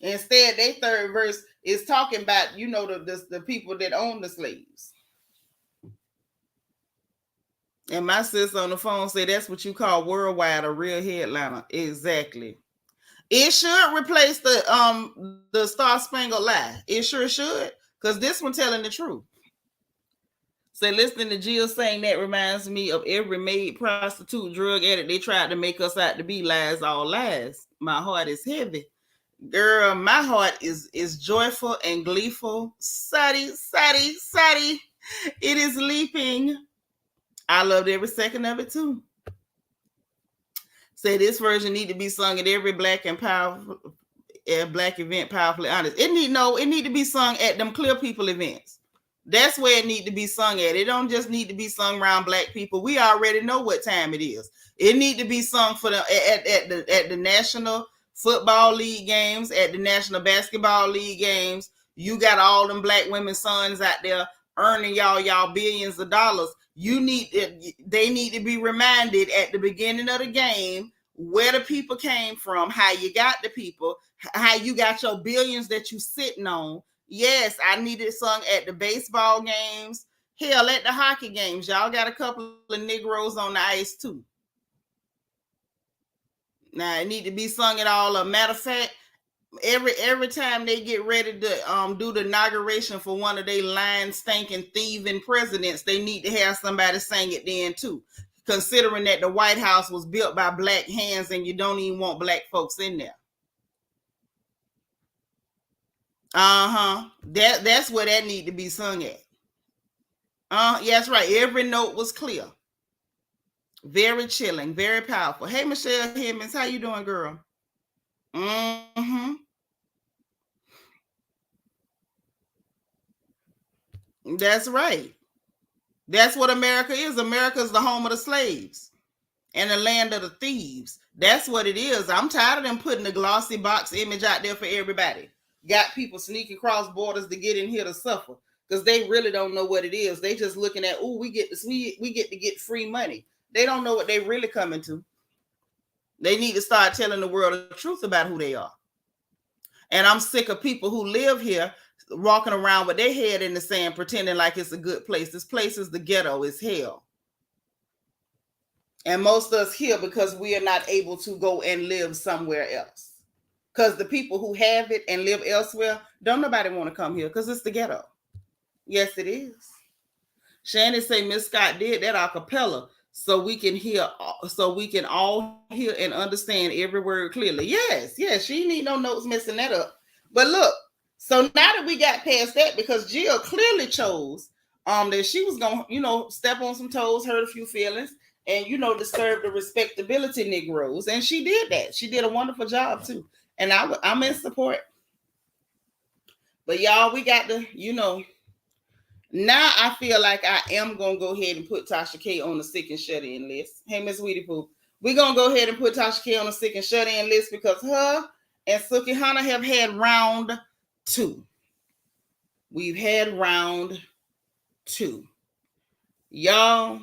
Instead, their third verse is talking about, the people that own the slaves. And my sis on the phone said that's what you call worldwide, a real headliner. Exactly. It should replace the Star Spangled Lie. It sure should, because this one telling the truth. Say, listening to Jill saying that reminds me of every maid, prostitute, drug addict they tried to make us out to be. Lies, all lies. My heart is heavy. Girl, my heart is joyful and gleeful. Sadi. It is leaping. I loved every second of it too. Say this version need to be sung at every black and powerful black event, powerfully honest. It need to be sung at them clear people events. That's where it need to be sung at. It don't just need to be sung around black people. We already know what time it is. It need to be sung for at the National Football League games, at the National Basketball League games. You got all them black women sons out there earning y'all billions of dollars. They need to be reminded at the beginning of the game where the people came from, how you got the people, how you got your billions that you sitting on. Yes, I need it sung at the baseball games. Hell, at the hockey games, y'all got a couple of Negroes on the ice too. Now it need to be sung at all. A matter of fact, every time they get ready to do the inauguration for one of their line stinking thieving presidents, they need to have somebody sing it then too. Considering that the White House was built by black hands and you don't even want black folks in there. That's where that need to be sung at. Yeah, that's right. Every note was clear. Very chilling, very powerful. Hey, Michelle Himmons, how you doing, girl? Mm-hmm. That's right. That's what America is. America is the home of the slaves and the land of the thieves. That's what it is. I'm tired of them putting the glossy box image out there for everybody. Got people sneaking across borders to get in here to suffer because they really don't know what it is. They just looking at, we get to get free money. They don't know what they really coming to. They need to start telling the world the truth about who they are. And I'm sick of people who live here walking around with their head in the sand pretending like it's a good place. This place is the ghetto. It's hell. And most of us here because we are not able to go and live somewhere else. Because the people who have it and live elsewhere, don't nobody want to come here because it's the ghetto. Yes, it is. Shannon say Miss Scott did that a cappella so we can all hear and understand every word clearly. Yes, she need no notes messing that up. But look, so now that we got past that, because Jill clearly chose that she was gonna, step on some toes, hurt a few feelings, and disturb the respectability Negroes, and she did that. She did a wonderful job too, and I'm in support. But y'all, we got to, now I feel like I am going to go ahead and put Tasha K on the sick and shut-in list. Hey, Miss Weedy Poo. We're going to go ahead and put Tasha K on the sick and shut-in list because her and Sukihana have had round 2. We've had round 2. Y'all,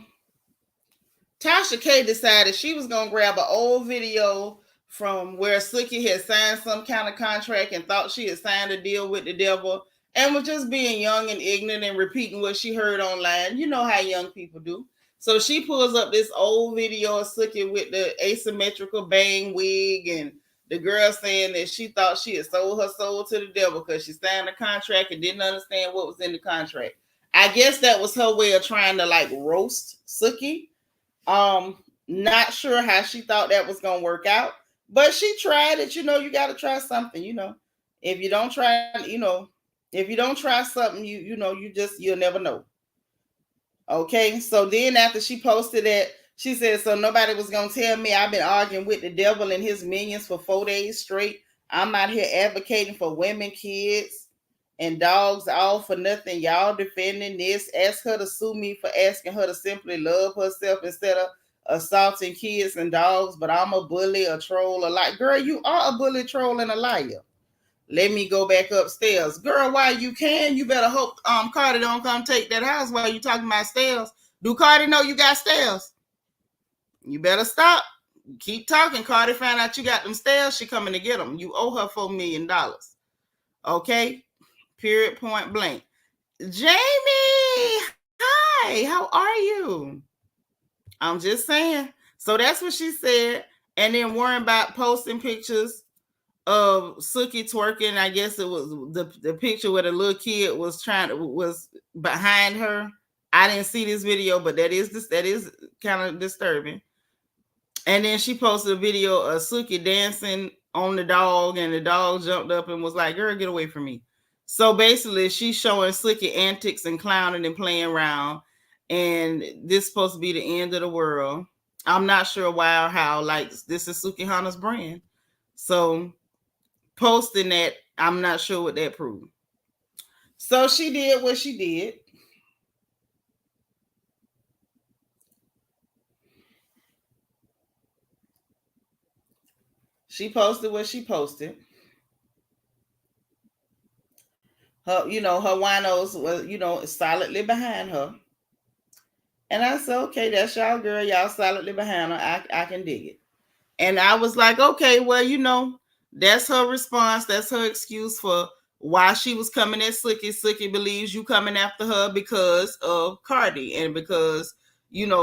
Tasha K decided she was going to grab an old video from where Suki had signed some kind of contract and thought she had signed a deal with the devil and was just being young and ignorant and repeating what she heard online. You know how young people do. So she pulls up this old video of Suki with the asymmetrical bang wig and the girl saying that she thought she had sold her soul to the devil because she signed a contract and didn't understand what was in the contract. I guess that was her way of trying to roast Suki. Not sure how she thought that was going to work out, but she tried it. You got to try something, if you don't try, if you don't try something, you'll never know. Okay. So then after she posted that, she said, so nobody was going to tell me I've been arguing with the devil and his minions for 4 days straight. I'm out here advocating for women, kids, and dogs all for nothing. Y'all defending this. Ask her to sue me for asking her to simply love herself instead of assaulting kids and dogs. But I'm a bully, a troll, a liar. Girl, you are a bully, troll, and a liar. Let me go back upstairs. Girl, while you can, you better hope Cardi don't come take that house while you talking about stairs. Do Cardi know you got stairs? You better stop. Keep talking. Cardi found out you got them stairs. She coming to get them. You owe her $4 million. Okay? Period, point blank. Jamie, hi, how are you? I'm just saying. So that's what she said. And then worrying about posting pictures of Suki twerking. I guess it was the picture where the little kid was behind her. I didn't see this video, but that is kind of disturbing. And then she posted a video of Suki dancing on the dog, and the dog jumped up and was like, girl, get away from me. So basically, she's showing Suki antics and clowning and playing around. And this is supposed to be the end of the world. I'm not sure why or how. This is Sukihana's brand. So posting that, I'm not sure what that proved. So she did what she did. She posted what she posted. Her, her winos was, solidly behind her. And I said, okay, that's y'all girl. Y'all solidly behind her. I can dig it. And I was like, okay, well, that's her response. That's her excuse for why she was coming at Suki. Suki believes you coming after her because of Cardi and because,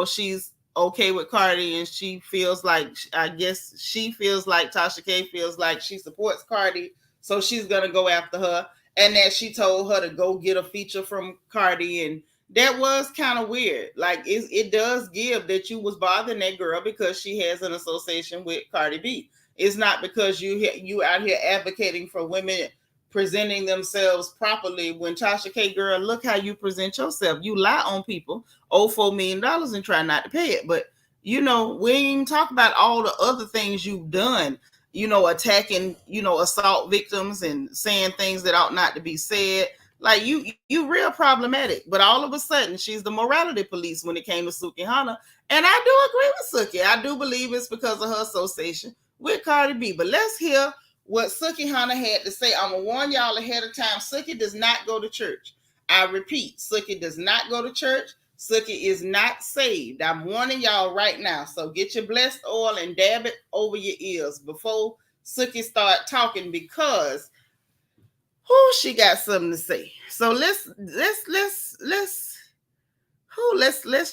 she's okay with Cardi and she feels like, I guess she feels like Tasha K feels like she supports Cardi. So she's going to go after her. And that she told her to go get a feature from Cardi. And that was kind of weird. Like it does give that you was bothering that girl because she has an association with Cardi B. It's not because you out here advocating for women presenting themselves properly. When Tasha K, girl, look how you present yourself. You lie on people, owe $4 million and try not to pay it. But we ain't even talk about all the other things you've done. Attacking, assault victims and saying things that ought not to be said. Like you real problematic. But all of a sudden, she's the morality police when it came to Sukihana. And I do agree with Suki. I do believe it's because of her association with Cardi B. But let's hear what Sukihana had to say. I'm going to warn y'all ahead of time. Suki does not go to church. I repeat, Suki does not go to church. Suki is not saved. I'm warning y'all right now. So get your blessed oil and dab it over your ears before Suki start talking because she got something to say. So let's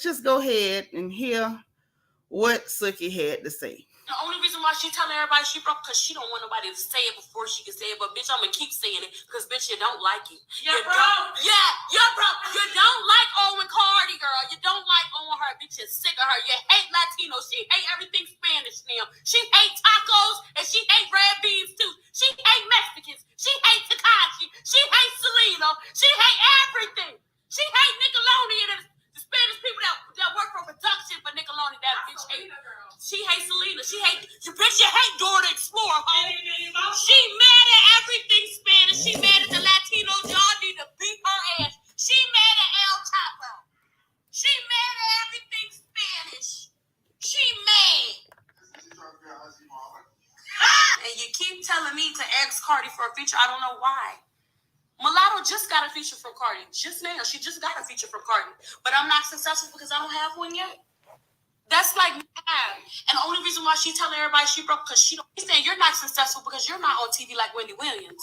just go ahead and hear what Suki had to say. The only reason why she telling everybody she broke because she don't want nobody to say it before she can say it. But bitch, I'm gonna keep saying it because bitch, you don't like it. You're broke. Yeah, you're broke. You don't like Owen Cardi, girl. You don't like Owen her. Bitch, you're sick of her. You hate Latinos. She hate everything Spanish now. She hate tacos and she hate red beans too. She hate Mexicans. She hate Takashi. She hates Selena. She hate everything. She hate Nickelodeon and the Spanish people that work for production for Nickelodeon. That bitch hate. She hates Selena. She hate you, bitch. You hate Dora the Explorer, ho. She mad at everything Spanish. She mad at the Latinos. Y'all need to beat her ass. She mad at El Chapo. She mad at everything Spanish. She mad. And you keep telling me to ask Cardi for a feature. I don't know why. Mulatto just got a feature from Cardi. Just now, she just got a feature from Cardi. But I'm not successful because I don't have one yet. That's like mad. And the only reason why she telling everybody she broke because she's saying you're not successful because you're not on TV like Wendy Williams.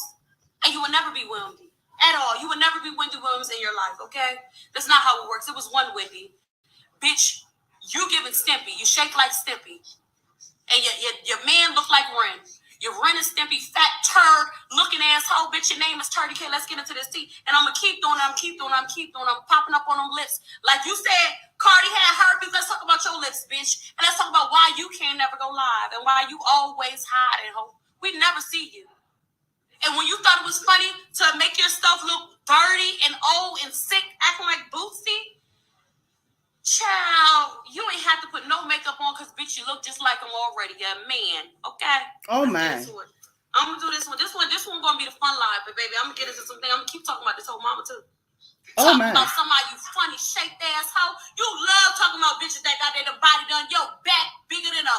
And you would never be Wendy. At all. You would never be Wendy Williams in your life, okay? That's not how it works. It was one Wendy. Bitch, you giving Stimpy. You shake like Stimpy. And your man look like Ren. Your Ren and Stimpy, fat turd looking asshole. Bitch, your name is Turdy K. Let's get into this tea. And I'm going to keep doing it. I'm popping up on them lips. Like you said, Cardi had herpes. Let's talk about your lips, bitch. And let's talk about why you can't never go live and why you always hiding, ho. We never see you. And when you thought it was funny to make your stuff look dirty and old and sick, acting like Bootsy, child, you ain't have to put no makeup on because, bitch, you look just like him already. You're a man, okay? Oh, my. I'm going to do this one. This one going to be the fun live, but, baby, I'm going to get into something. I'm going to keep talking about this whole mama, too. Oh, my. About somebody, you funny, shaped asshole. You love talking about bitches that got their body done. Yo, back bigger than a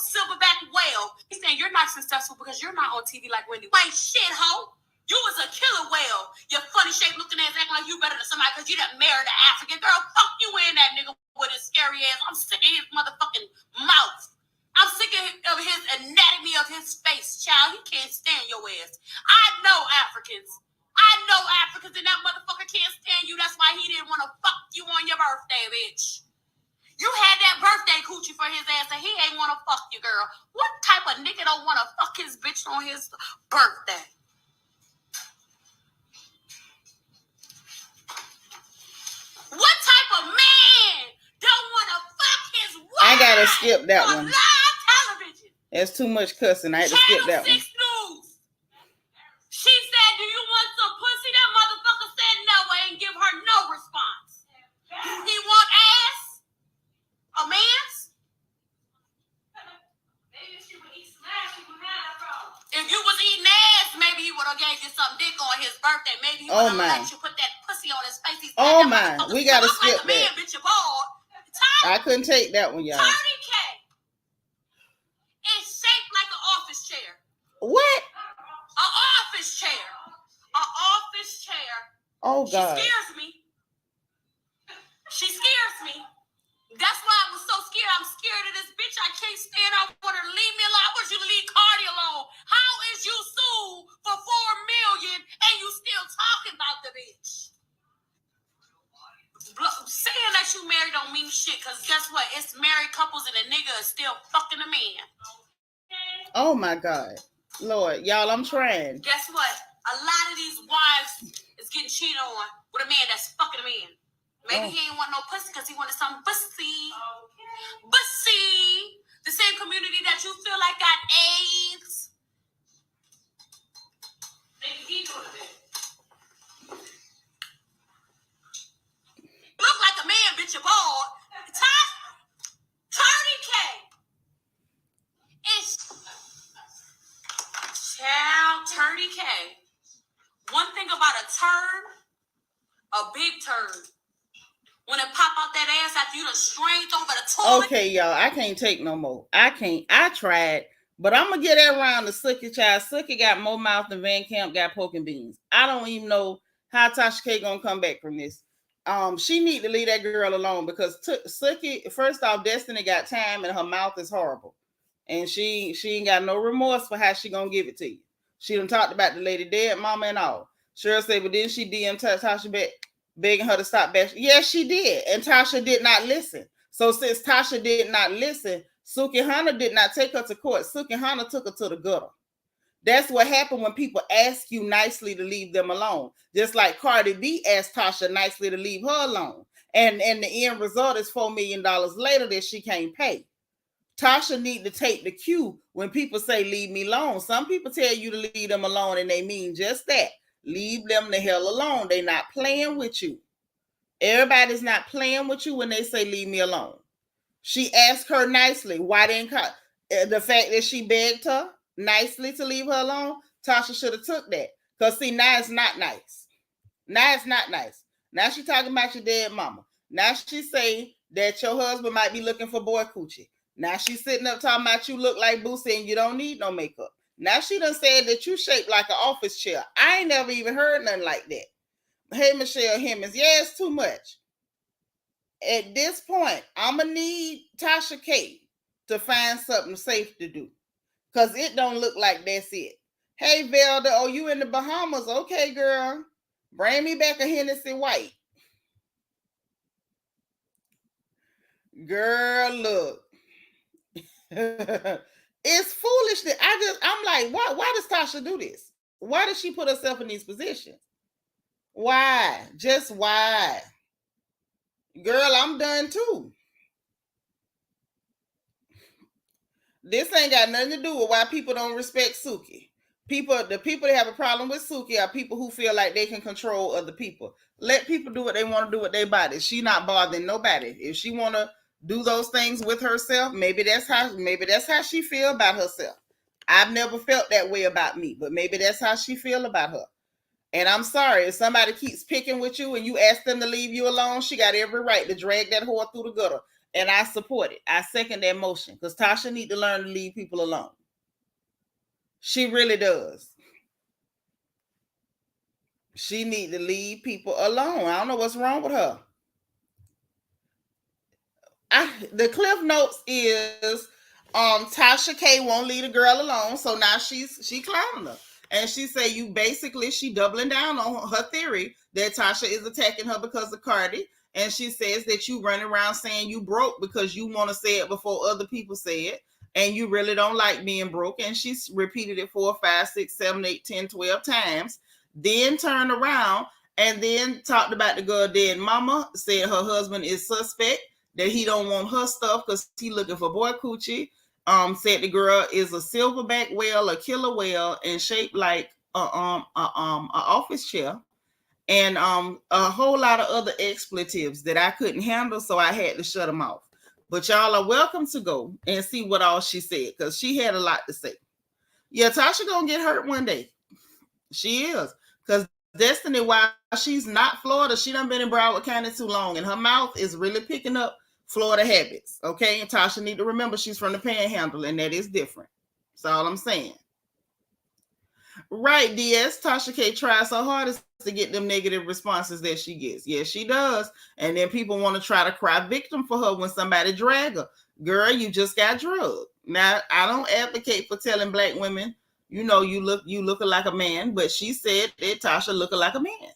silverback whale. He's saying you're not successful because you're not on TV like Wendy. You ain't shit, ho. You was a killer whale. Your funny shape looking ass acting like you better than somebody because you done married an African girl. Fuck you in that nigga with his scary ass. I'm sick of his motherfucking mouth. I'm sick of his anatomy of his face, child. He can't stand your ass. I know Africans and that motherfucker can't stand you. That's why he didn't want to fuck you on your birthday, bitch. You had that birthday coochie for his ass and he ain't want to fuck you, girl. What type of nigga don't want to fuck his bitch on his birthday? What type of man don't want to fuck his wife? I gotta skip that one. Live television. There's too much cussing. I had to skip that one. News. She said, "Do you want some pussy?" That motherfucker said no. I ain't give her no response. He want ass? A man's? Maybe she would eat smash. She would have from. If you was eating ass, maybe he would have gave you some dick on his birthday. Maybe he would have let you put that pussy on his face. He said, oh my, we gotta skip like that. Man, bitch, you're bald. I couldn't take that one, y'all. 30K. It's shaped like an office chair. What? An office chair. An office chair. Oh God. She scares me. She scares me. can't stand. I want her to leave me alone. I want you to leave Cardi alone. How is you sued for $4 million and you still talking about the bitch? Saying that you married don't mean shit, because guess what? It's married couples and a nigga is still fucking a man. Oh my God. Lord, y'all, I'm trying. Guess what? A lot of these wives is getting cheated on with a man that's fucking a man. Maybe he ain't want no pussy because he wanted some pussy. Pussy. The same community that you feel like got AIDS. Maybe he doing it. Look like a man, bitch, you're bored. 30K. It's child 30K. One thing about a turn, a big turn. When it pop out that ass after you done strained over the toilet. Okay, y'all, I can't take no more. I can't. I tried, but I'm gonna get that around the Suki child. Suki got more mouth than Van Camp got poking beans. I don't even know how Tasha K gonna come back from this. She need to leave that girl alone because Suki, first off, Destiny got time and her mouth is horrible, and she ain't got no remorse for how she gonna give it to you. She done talked about the lady dead mama and all. Cheryl said, but then she DM Tasha back, begging her to stop bashing. Yes, she did. And Tasha did not listen. So since Tasha did not listen, Sukihana did not take her to court. Sukihana took her to the gutter. That's what happened when people ask you nicely to leave them alone. Just like Cardi B asked Tasha nicely to leave her alone. And the end result is $4 million later that she can't pay. Tasha need to take the cue when people say, leave me alone. Some people tell you to leave them alone and they mean just that. Leave them the hell alone. They not playing with you. Everybody's not playing with you when they say, leave me alone. She asked her nicely. Why didn't the fact that she begged her nicely to leave her alone? Tasha should have took that. Because see, now it's not nice. Now it's not nice. Now she talking about your dead mama. Now she say that your husband might be looking for boy coochie. Now she's sitting up talking about you look like Boosie and you don't need no makeup. Now she done said that you shaped like an office chair. I ain't never even heard nothing like that. Hey, Michelle Hemmings. Yeah, it's too much. At this point, I'm going to need Tasha K to find something safe to do. Because it don't look like that's it. Hey, Velda, oh, you in the Bahamas? Okay, girl. Bring me back a Hennessy White. Girl, look. It's foolish that I'm like, why does Tasha do this? Why does she put herself in these positions? Why? Just why? Girl, I'm done too. This ain't got nothing to do with why people don't respect Suki. The people that have a problem with Suki are people who feel like they can control other people. Let people do what they want to do with their bodies. She not bothering nobody. If she want to do those things with herself, maybe that's how she feel about herself. I've never felt that way about me, but maybe that's how she feel about her. And I'm sorry, if somebody keeps picking with you and you ask them to leave you alone, she got every right to drag that whore through the gutter. And I support it. I second that motion because Tasha need to learn to leave people alone. She really does. She need to leave people alone. I don't know what's wrong with her. The cliff notes is Tasha K won't leave the girl alone, so now she clowning her. And she say she doubling down on her theory that Tasha is attacking her because of Cardi. And she says that you run around saying you broke because you want to say it before other people say it. And you really don't like being broke. And she's repeated it 4, 5, 6, 7, 8, 10, 12 times. Then turned around and then talked about the girl dead mama, said her husband is suspect, that he don't want her stuff because he looking for boy coochie. Said the girl is a silverback whale, a killer whale, and shaped like a office chair, and a whole lot of other expletives that I couldn't handle, so I had to shut them off. But y'all are welcome to go and see what all she said because she had a lot to say. Yeah, Tasha gonna get hurt one day. She is, because Destiny, while she's not Florida, she done been in Broward County too long, and her mouth is really picking up Florida habits, okay? And Tasha need to remember she's from the Panhandle, and that is different. That's all I'm saying. Right, DS. Tasha K tries her hardest to get them negative responses that she gets. Yes, she does. And then people want to try to cry victim for her when somebody drag her. Girl, you just got drugged. Now, I don't advocate for telling black women, you looking like a man, but she said that Tasha looking like a man.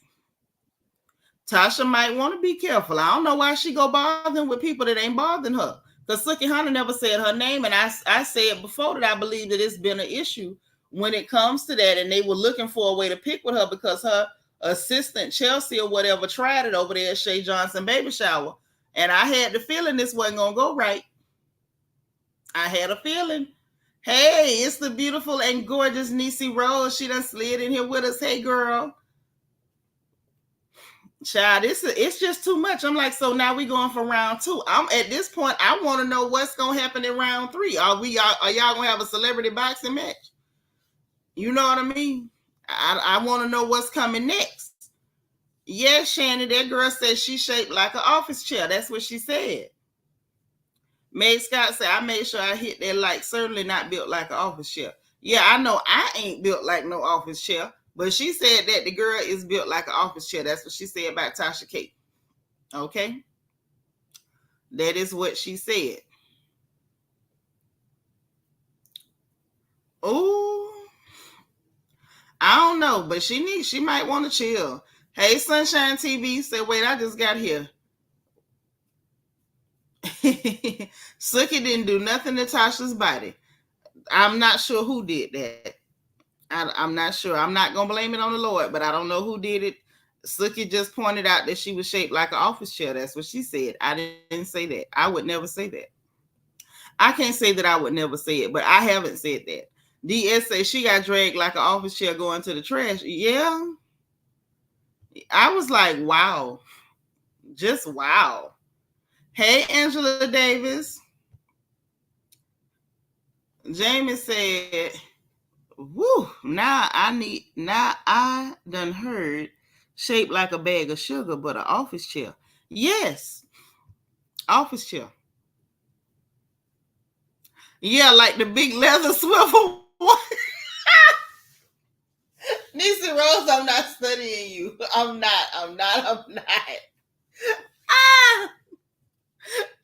Tasha might want to be careful. I don't know why she go bothering with people that ain't bothering her. Because Sukihana never said her name, and I said before that I believe that it's been an issue when it comes to that, and they were looking for a way to pick with her because her assistant Chelsea or whatever tried it over there at Shay Johnson baby shower, and I had the feeling this wasn't gonna go right. I had a feeling. Hey, it's the beautiful and gorgeous Niecy Rose. She done slid in here with us. Hey, girl. Child, it's just too much. I'm like, so now we going for round 2. I'm at this point. I want to know what's gonna happen in round 3. Are y'all gonna have a celebrity boxing match? You know what I mean? I want to know what's coming next. Yes, Shannon, that girl said she shaped like an office chair. That's what she said. Meg Scott said, I made sure I hit that like, certainly not built like an office chair. Yeah, I know I ain't built like no office chair. But she said that the girl is built like an office chair. That's what she said about Tasha K. Okay? That is what she said. Oh, I don't know, but she might want to chill. Hey, Sunshine TV said, wait, I just got here. Suki didn't do nothing to Tasha's body. I'm not sure who did that. I'm not sure. I'm not going to blame it on the Lord, but I don't know who did it. Suki just pointed out that she was shaped like an office chair. That's what she said. I didn't say that. I would never say that. I can't say that I would never say it, but I haven't said that. DS says she got dragged like an office chair going to the trash. Yeah. I was like, wow. Just wow. Hey, Angela Davis. Jamie said, woo, now I done heard shaped like a bag of sugar, but an office chair. Yes. Office chair. Yeah, like the big leather swivel one. Niecy Rose, I'm not studying you. I'm not. Ah!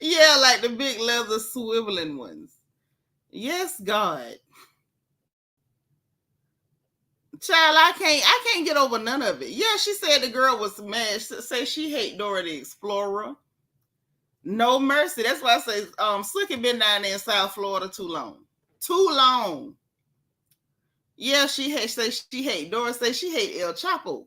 Yeah, like the big leather swiveling ones. Yes, God. Child, I can't get over none of it. Yeah, she said the girl was mad. She say she hate Dora the Explorer. No mercy. That's why I say Slicky been down there in South Florida too long. Too long. Yeah, she hate Dora say she hate El Chapo.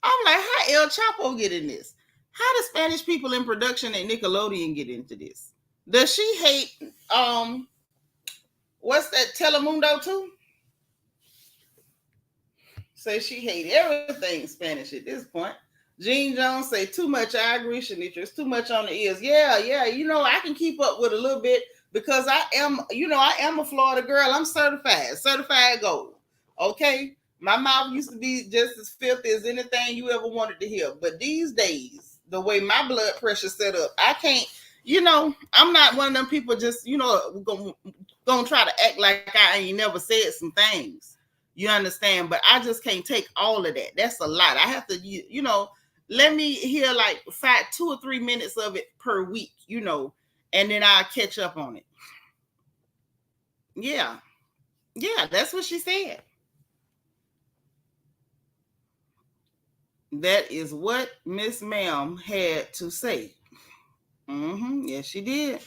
I'm like, how El Chapo get in this? How the Spanish people in production at Nickelodeon get into this? Does she hate what's that, Telemundo too? Say she hate everything Spanish at this point. Gene Jones say too much. I agree, Shanitra. It's too much on the ears. Yeah. I can keep up with a little bit because I am a Florida girl. I'm certified gold. Okay, my mouth used to be just as filthy as anything you ever wanted to hear. But these days, the way my blood pressure set up, I can't. I'm not one of them people just gonna try to act like I ain't never said some things. You understand? But I just can't take all of that. That's a lot. I have to, let me hear like 2 or 3 minutes of it per week, and then I'll catch up on it. Yeah. Yeah, that's what she said. That is what Miss Ma'am had to say. Yes, she did.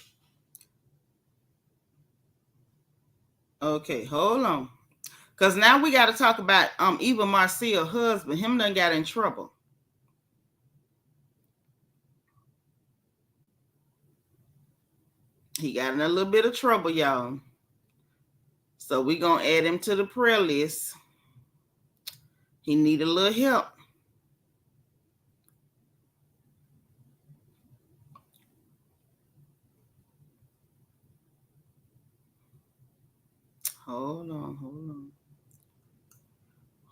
Okay, hold on. Because now we got to talk about Eva Marcille husband. Him done got in trouble. He got in a little bit of trouble, y'all. So we going to add him to the prayer list. He need a little help. Hold on.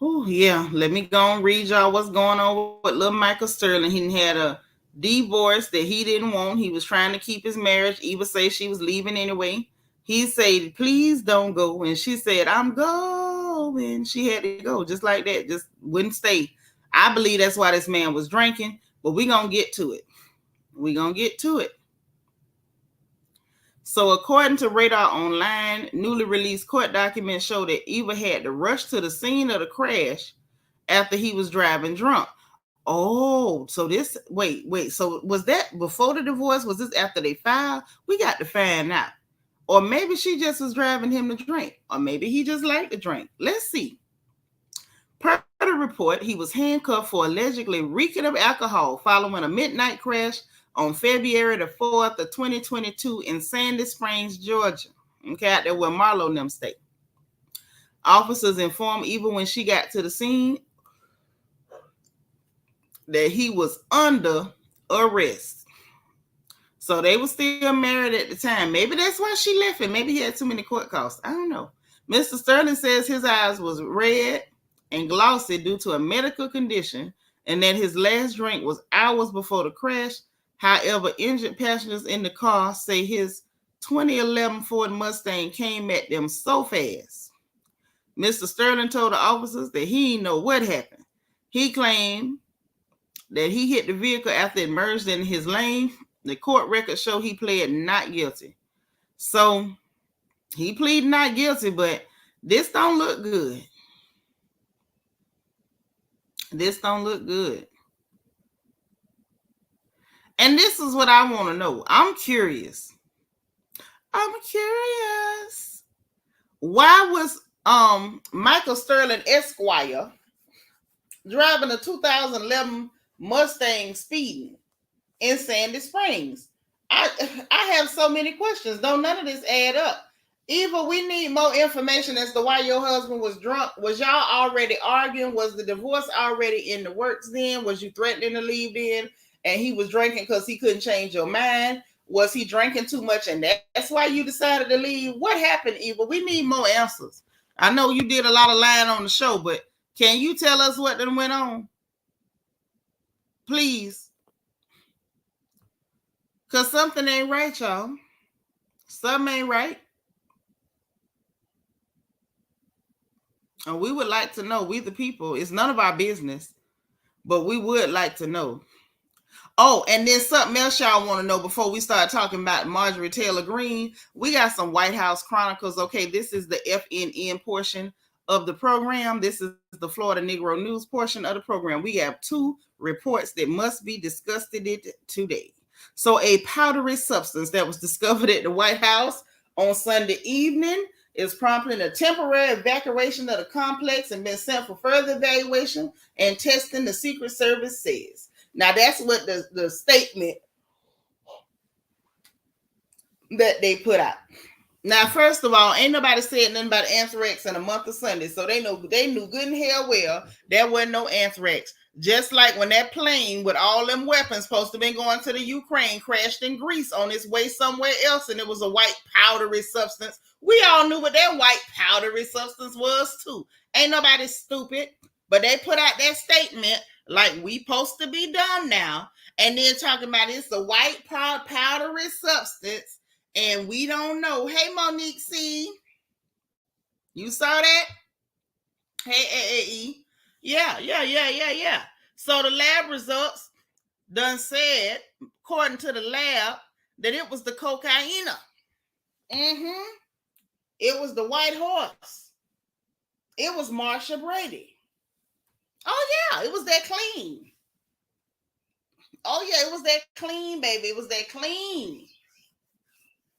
Oh, yeah. Let me go and read y'all what's going on with little Michael Sterling. He had a divorce that he didn't want. He was trying to keep his marriage. Eva said she was leaving anyway. He said, please don't go. And she said, I'm going. going. She had to go just like that. Just wouldn't stay. I believe that's why this man was drinking, but we're going to get to it. We're going to get to it. So according to Radar Online, newly released court documents show that Eva had to rush to the scene of the crash after he was driving drunk. Oh, so this, wait. So was that before the divorce? Was this after they filed? We got to find out. Or maybe she just was driving him to drink. Or maybe he just liked to drink. Let's see. Per the report, he was handcuffed for allegedly reeking of alcohol following a midnight crash on February the 4th of 2022 in Sandy Springs, Georgia. Okay, out there where Marlo and them stay. Officers informed Eva when she got to the scene that he was under arrest. So they were still married at the time. Maybe that's why she left him. Maybe he had too many court costs. I don't know. Mr. Sterling says his eyes was red and glossy due to a medical condition and that his last drink was hours before the crash. However, injured passengers in the car say his 2011 Ford Mustang came at them so fast. Mr. Sterling told the officers that he didn't know what happened. He claimed that he hit the vehicle after it merged in his lane. The court records show he pled not guilty. So he pleaded not guilty, but this don't look good. This don't look good. And this is what I want to know. I'm curious. Why was Michael Sterling Esquire driving a 2011 Mustang speeding in Sandy Springs? I have so many questions. Don't none of this add up. Eva, we need more information as to why your husband was drunk. Was y'all already arguing? Was the divorce already in the works then? Was you threatening to leave then? And he was drinking because he couldn't change your mind? Was he drinking too much and that's why you decided to leave? What happened, Eva? We need more answers. I know you did a lot of lying on the show, but can you tell us what then went on? Please. Because something ain't right, y'all. Something ain't right. And we would like to know, we the people, it's none of our business, but we would like to know. Oh, and then something else y'all want to know before we start talking about Marjorie Taylor Greene. We got some White House Chronicles. Okay, this is the FNN portion of the program. This is the Florida Negro News portion of the program. We have two reports that must be discussed today. So a powdery substance that was discovered at the White House on Sunday evening is prompting a temporary evacuation of the complex and been sent for further evaluation and testing, the Secret Service says. Now, that's what the statement that they put out. Now, first of all, ain't nobody said nothing about anthrax in a month of Sunday, so they knew good and hell well there wasn't no anthrax. Just like when that plane with all them weapons supposed to be going to the Ukraine crashed in Greece on its way somewhere else, and it was a white powdery substance. We all knew what that white powdery substance was too. Ain't nobody stupid, but they put out that statement like we supposed to be done now, and then talking about it's a white powdery substance, and we don't know. Hey, Monique C, you saw that? Hey, AAE. Yeah. So the lab results done said, according to the lab, that it was the cocaine. It was the white horse. It was Marsha Brady. Oh, yeah, it was that clean. Oh, yeah, it was that clean, baby. It was that clean.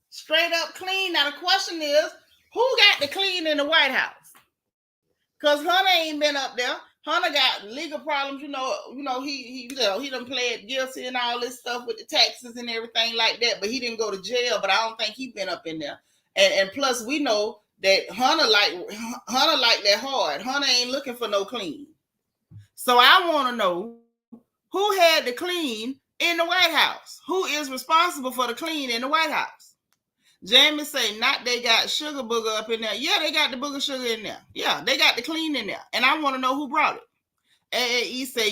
Straight up clean. Now, the question is, who got the clean in the White House? Because Hunter ain't been up there. Hunter got legal problems. He done pled guilty and all this stuff with the taxes and everything like that, but he didn't go to jail, but I don't think he been up in there. And plus, we know that Hunter like that hard. Hunter ain't looking for no clean. So I want to know who had the clean in the White House? Who is responsible for the clean in the White House? Jamie say, not they got sugar booger up in there. Yeah, they got the booger sugar in there. Yeah, they got the clean in there. And I want to know who brought it. AAE say,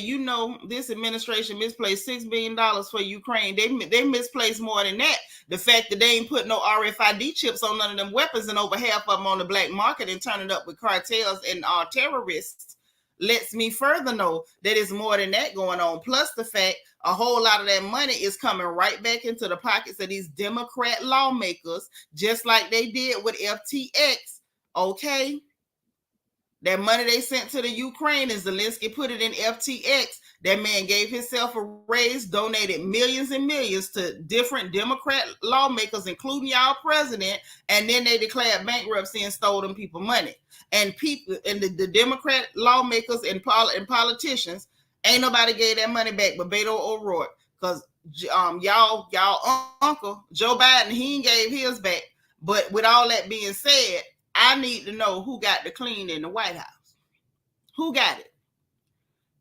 this administration misplaced $6 billion for Ukraine. They misplaced more than that. The fact that they ain't put no RFID chips on none of them weapons and over half of them on the black market and turning up with cartels and terrorists lets me further know that it's more than that going on. Plus the fact a whole lot of that money is coming right back into the pockets of these Democrat lawmakers, just like they did with FTX. Okay? That money they sent to the Ukraine, and Zelensky put it in FTX. That man gave himself a raise, donated millions and millions to different Democrat lawmakers, including y'all president, and then they declared bankruptcy and stole them people money. And people and the Democrat lawmakers and politicians, ain't nobody gave that money back but Beto O'Rourke, because y'all uncle Joe Biden, he ain't gave his back. But with all that being said, I need to know who got the clean in the White House. Who got it?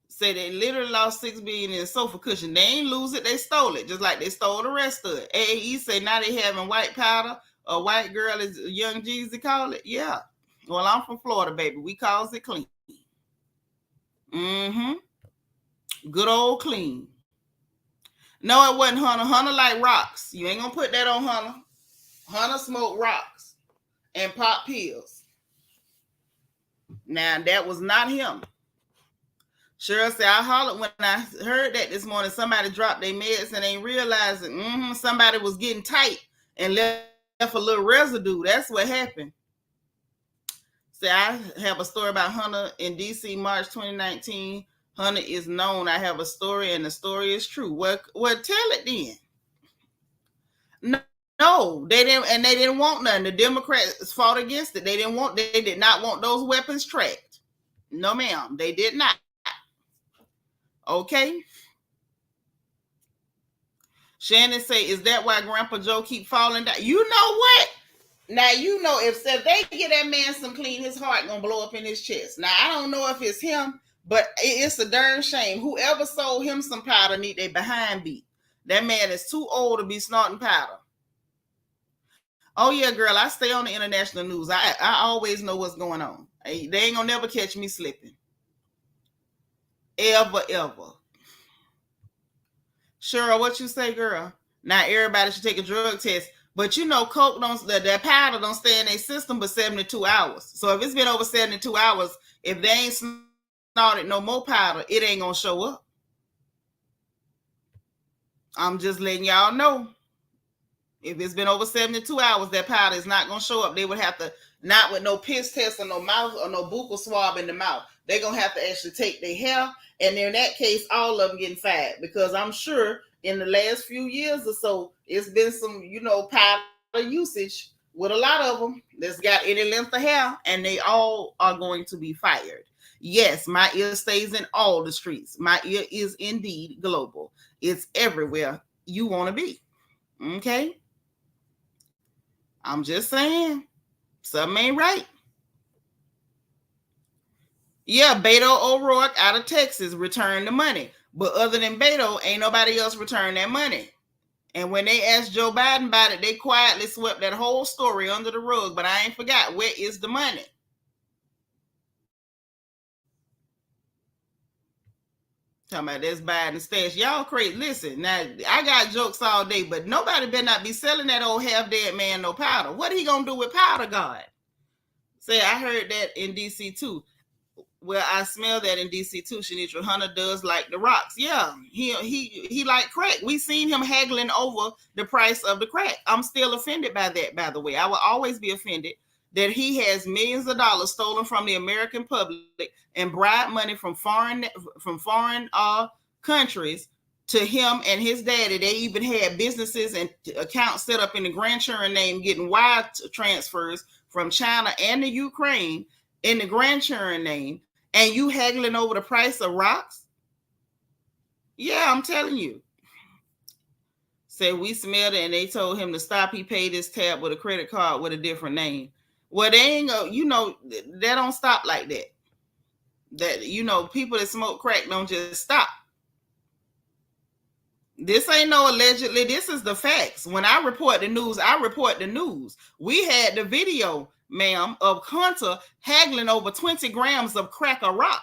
Say they literally lost $6 billion in a sofa cushion. They ain't lose it, they stole it, just like they stole the rest of it. AAE say now they having white powder, a white girl, as Young Jeezy call it. Yeah. Well, I'm from Florida, baby. We calls it clean. Good old clean. No, it wasn't Hunter. Hunter like rocks. You ain't gonna put that on Hunter. Hunter smoked rocks and pop pills. Now, that was not him. Cheryl said, I hollered when I heard that this morning. Somebody dropped their meds and ain't realizing somebody was getting tight and left a little residue. That's what happened. See, I have a story about Hunter in D.C. March 2019. Hunter is known. I have a story, and the story is true. Well, tell it then. No, they didn't, and they didn't want none. The Democrats fought against it. They did not want those weapons tracked. No, ma'am, they did not. Okay. Shannon say, is that why Grandpa Joe keep falling down? You know what? Now, if they get that man some clean, his heart gonna blow up in his chest. Now, I don't know if it's him, but it's a darn shame. Whoever sold him some powder need their behind beat. That man is too old to be snorting powder. Oh, yeah, girl, I stay on the international news. I always know what's going on. They ain't gonna never catch me slipping. Ever. Cheryl, what you say, girl? Now, everybody should take a drug test. But coke that powder don't stay in their system but 72 hours. So if it's been over 72 hours, if they ain't snorted no more powder, it ain't gonna show up. I'm just letting y'all know. If it's been over 72 hours, that powder is not gonna show up. They would have to, not with no piss test or no mouth or no buccal swab in the mouth. They're gonna have to actually take their hair, and in that case, all of them getting fired, because I'm sure in the last few years or so, it's been some, powder usage with a lot of them that's got any length of hair, and they all are going to be fired. Yes, my ear stays in all the streets. My ear is indeed global. It's everywhere you want to be. Okay? I'm just saying, something ain't right. Yeah, Beto O'Rourke out of Texas returned the money. But other than Beto, ain't nobody else returned that money. And when they asked Joe Biden about it, they quietly swept that whole story under the rug. But I ain't forgot, where is the money? Talking about this Biden stash. Y'all crazy. Listen, now, I got jokes all day, but nobody better not be selling that old half-dead man no powder. What he gonna do with powder, God? Say, I heard that in D.C. too. Well, I smell that in D.C. too. Shanitra Hunter does like the rocks. Yeah, he like crack. We seen him haggling over the price of the crack. I'm still offended by that, by the way. I will always be offended that he has millions of dollars stolen from the American public and bribed money from foreign countries to him and his daddy. They even had businesses and accounts set up in the grandchildren name, getting wire transfers from China and the Ukraine in the grandchildren name. And you haggling over the price of rocks? Yeah, I'm telling you. Said we smelled it and they told him to stop. He paid his tab with a credit card with a different name. Well, they ain't go, they don't stop like that. That, people that smoke crack don't just stop. This ain't no allegedly. This is the facts. When I report the news, I report the news. We had the video, ma'am, of Hunter haggling over 20 grams of crack or rock.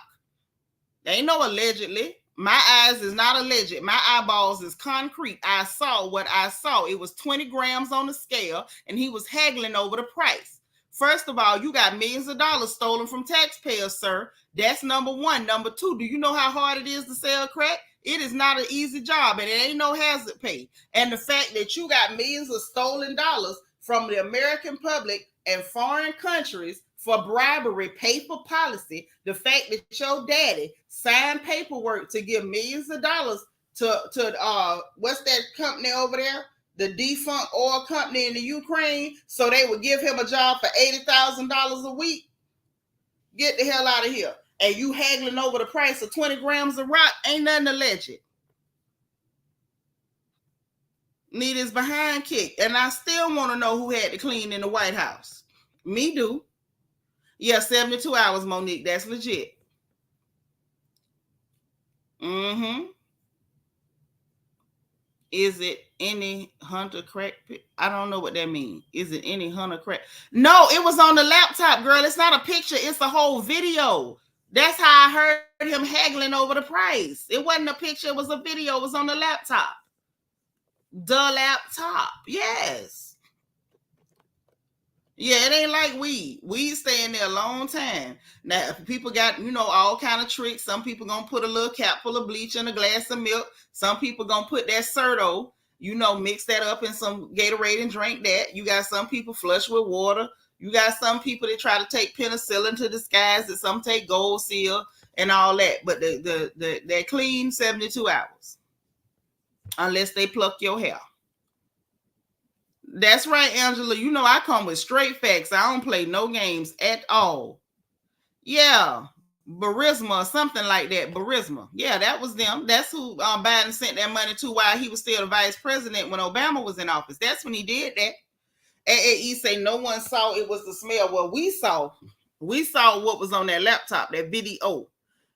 Ain't no allegedly. My eyes is not alleged. My eyeballs is concrete. I saw what I saw. It was 20 grams on the scale, and he was haggling over the price. First of all, you got millions of dollars stolen from taxpayers, sir. That's number one. Number two, do you know how hard it is to sell crack? It is not an easy job, and it ain't no hazard pay. And the fact that you got millions of stolen dollars from the American public and foreign countries for bribery, paper policy, the fact that your daddy signed paperwork to give millions of dollars to what's that company over there? The defunct oil company in the Ukraine, so they would give him a job for $80,000 a week. Get the hell out of here. And you haggling over the price of 20 grams of rock, ain't nothing alleged. Need his behind kicked. And I still want to know who had to clean in the White House. Me do. Yeah, 72 hours, Monique. That's legit. Is it any Hunter crack? I don't know what that means. Is it any Hunter crack? No, it was on the laptop, girl. It's not a picture. It's a whole video. That's how I heard him haggling over the price. It wasn't a picture. It was a video. It was on the laptop. The laptop. Yes. Yeah, it ain't like weed. Weed stay in there a long time. Now, if people got, all kind of tricks. Some people gonna put a little cap full of bleach in a glass of milk. Some people gonna put that Serto, mix that up in some Gatorade and drink that. You got some people flush with water. You got some people that try to take penicillin to disguise it. Some take Gold Seal and all that. But they're clean 72 hours. Unless they pluck your hair. That's right, Angela. I come with straight facts. I don't play no games at all. Yeah. Burisma or something like that. Burisma. Yeah, that was them. That's who Biden sent that money to while he was still the vice president when Obama was in office. That's when he did that. AAE say no one saw it was the smell. Well, we saw what was on that laptop, that video.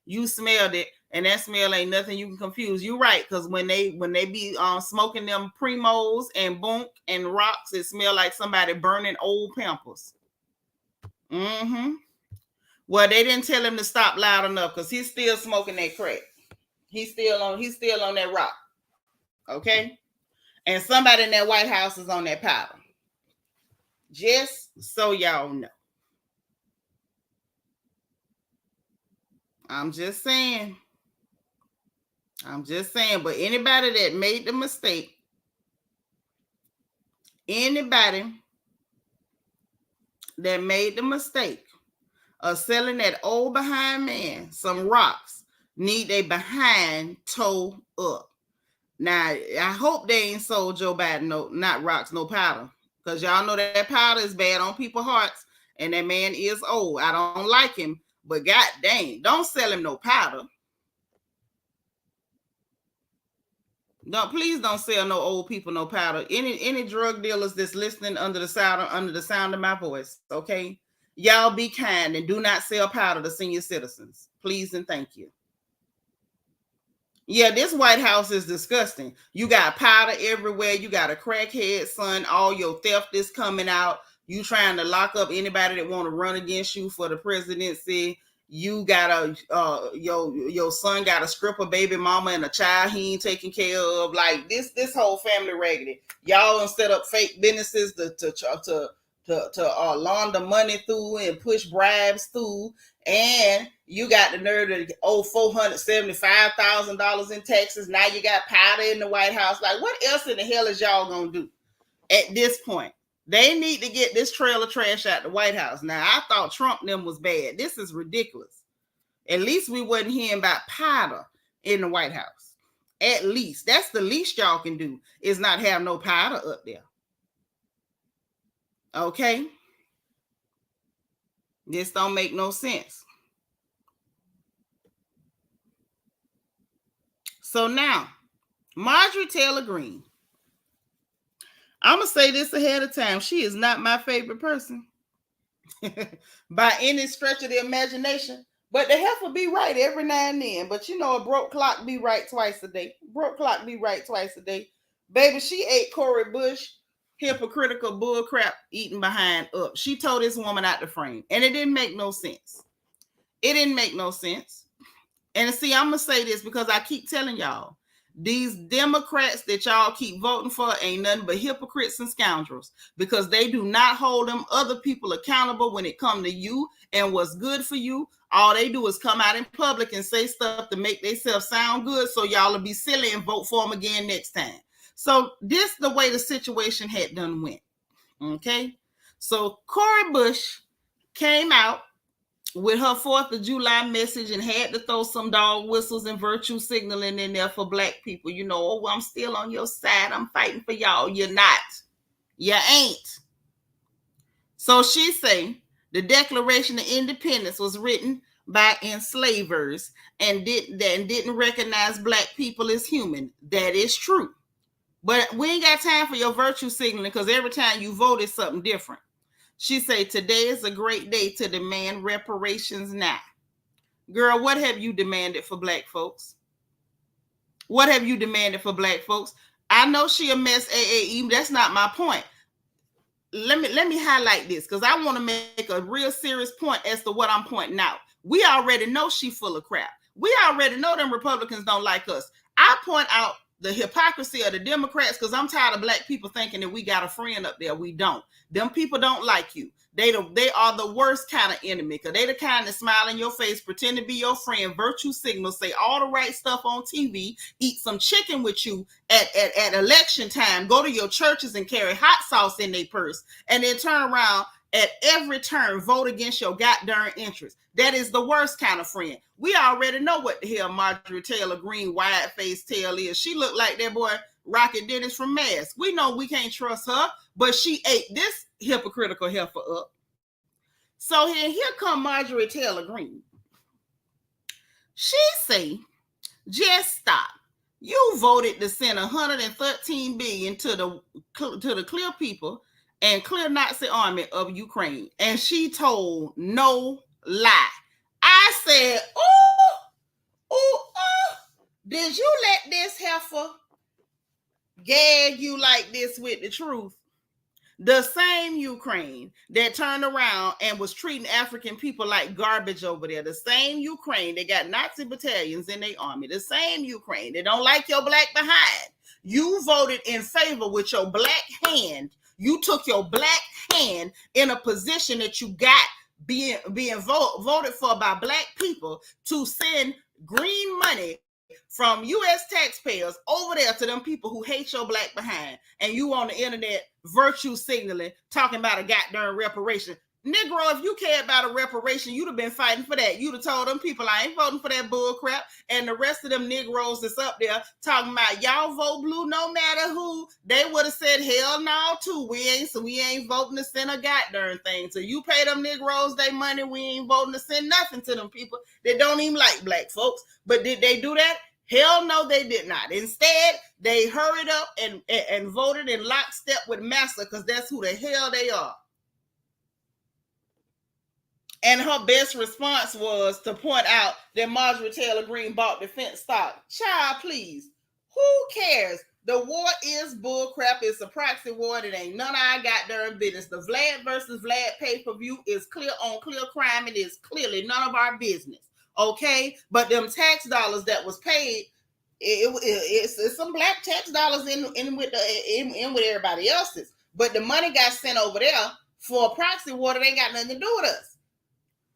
You smelled it, and that smell ain't nothing you can confuse. You're right, because when they be smoking them Primos and Bunk and rocks, it smell like somebody burning old Pampers. Well, they didn't tell him to stop loud enough because he's still smoking that crack. He's still on that rock. Okay? And somebody in that White House is on that powder. Just so y'all know. I'm just saying. But anybody that made the mistake, of selling that old behind man some rocks, need they behind toe up. Now, I hope they ain't sold Joe Biden not rocks, no powder. Because y'all know that powder is bad on people's hearts. And that man is old. I don't like him. But god dang, don't sell him no powder. No, please don't sell no old people no powder. Any drug dealers that's listening under the sound of my voice, okay? Y'all be kind and do not sell powder to senior citizens. Please and thank you. Yeah, this White House is disgusting. You got powder everywhere. You got a crackhead, son. All your theft is coming out. You trying to lock up anybody that want to run against you for the presidency. You got your son got a stripper baby mama and a child he ain't taking care of. Like this whole family raggedy. Y'all done set up fake businesses to launder money through and push bribes through. And you got the nerve to owe $475,000 in taxes. Now you got powder in the White House. Like, what else in the hell is y'all gonna do at this point? They need to get this trail of trash out the White House. Now, I thought Trump them was bad. This is ridiculous. At least we wasn't hearing about powder in the White House. At least. That's the least y'all can do, is not have no powder up there. Okay? This don't make no sense. So now, Marjorie Taylor Greene. I'm going to say this ahead of time. She is not my favorite person by any stretch of the imagination. But the heifer be right every now and then. But a broke clock be right twice a day. Baby, she ate Cori Bush hypocritical bullcrap eating behind up. She told this woman out the frame. And it didn't make no sense. And see, I'm going to say this because I keep telling y'all, these Democrats that y'all keep voting for ain't nothing but hypocrites and scoundrels, because they do not hold them other people accountable when it comes to you and what's good for you. All they do is come out in public and say stuff to make themselves sound good, so y'all will be silly and vote for them again next time. So this the way the situation had done went. Okay? So Cori Bush came out with her 4th of July message and had to throw some dog whistles and virtue signaling in there for black people. You know, oh, I'm still on your side. I'm fighting for y'all. You're not. You ain't. So she say the Declaration of Independence was written by enslavers and didn't recognize black people as human. That is true. But we ain't got time for your virtue signaling, because every time you vote, it's something different. She say, today is a great day to demand reparations now. Girl, what have you demanded for black folks? What have you demanded for black folks? I know she a mess, AAE. That's not my point. Let me highlight this, because I want to make a real serious point as to what I'm pointing out. We already know she full of crap. We already know them Republicans don't like us. I point out the hypocrisy of the Democrats, because I'm tired of black people thinking that we got a friend up there. We don't. Them people don't like you. They are the worst kind of enemy, because they the kind that smile in your face, pretend to be your friend, virtue signal, say all the right stuff on TV, eat some chicken with you at election time, go to your churches and carry hot sauce in their purse, and then turn around at every turn, vote against your goddamn interests. That is the worst kind of friend. We already know what the hell Marjorie Taylor Greene wide-faced tail is. She looked like that boy Rocket Dennis from Mass. We know we can't trust her, but she ate this hypocritical heifer up. So here come Marjorie Taylor Greene. She say, just stop. You voted to send $113 billion to the clear people and clear Nazi army of Ukraine. And she told no lie. I said, did you let this heifer gag you like this with the truth? The same Ukraine that turned around and was treating African people like garbage over there. The same Ukraine, they got Nazi battalions in their army. The same Ukraine, they don't like your black behind. You voted in favor with your black hand. You took your black hand in a position that you got being voted for by black people to send green money from U.S. taxpayers over there to them people who hate your black behind, and you on the internet virtue signaling, talking about a goddamn reparation. Negro, if you cared about a reparation, you'd have been fighting for that. You'd have told them people, I ain't voting for that bull crap. And the rest of them Negroes that's up there talking about y'all vote blue no matter who, they would have said hell no too. We ain't voting to send a goddamn thing. So you pay them Negroes their money, we ain't voting to send nothing to them people that don't even like black folks. But did they do that? Hell no, they did not. Instead, they hurried up and voted in lockstep with Massa, because that's who the hell they are. And her best response was to point out that Marjorie Taylor Greene bought defense stock. Child, please. Who cares? The war is bullcrap. It's a proxy war. It ain't none of our goddamn business. The Vlad versus Vlad pay-per-view is clear on clear crime. It is clearly none of our business. Okay? But them tax dollars that was paid, it's some black tax dollars in with everybody else's. But the money got sent over there for a proxy war that ain't got nothing to do with us.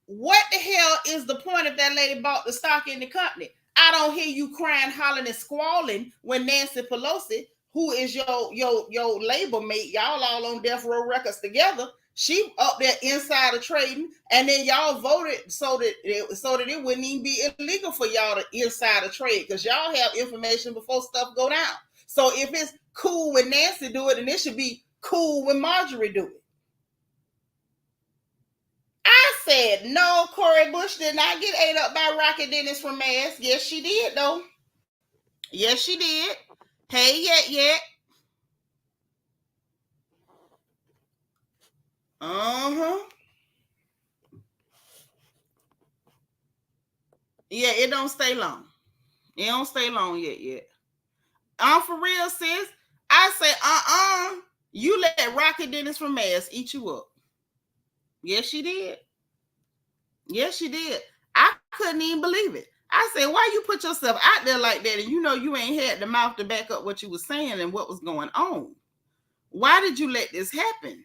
What the hell is the point if that lady bought the stock in the company? I don't hear you crying, hollering, and squalling when Nancy Pelosi, who is your labor mate, y'all all on Death Row Records together, she up there insider trading, and then y'all voted so that it wouldn't even be illegal for y'all to insider trade, because y'all have information before stuff go down. So if it's cool when Nancy do it, then it should be cool when Marjorie do it. I said, no, Cori Bush did not get ate up by Rocket Dennis from Mass. Yes, she did, though. Yes, she did. Hey, yet. Uh-huh. Yeah, it don't stay long. It don't stay long yet. For real, sis. I say, you let Rocket Dennis from Mass eat you up. Yes, she did. Yes, she did. I couldn't even believe it. I said, why you put yourself out there like that? And you know you ain't had the mouth to back up what you were saying and what was going on. Why did you let this happen?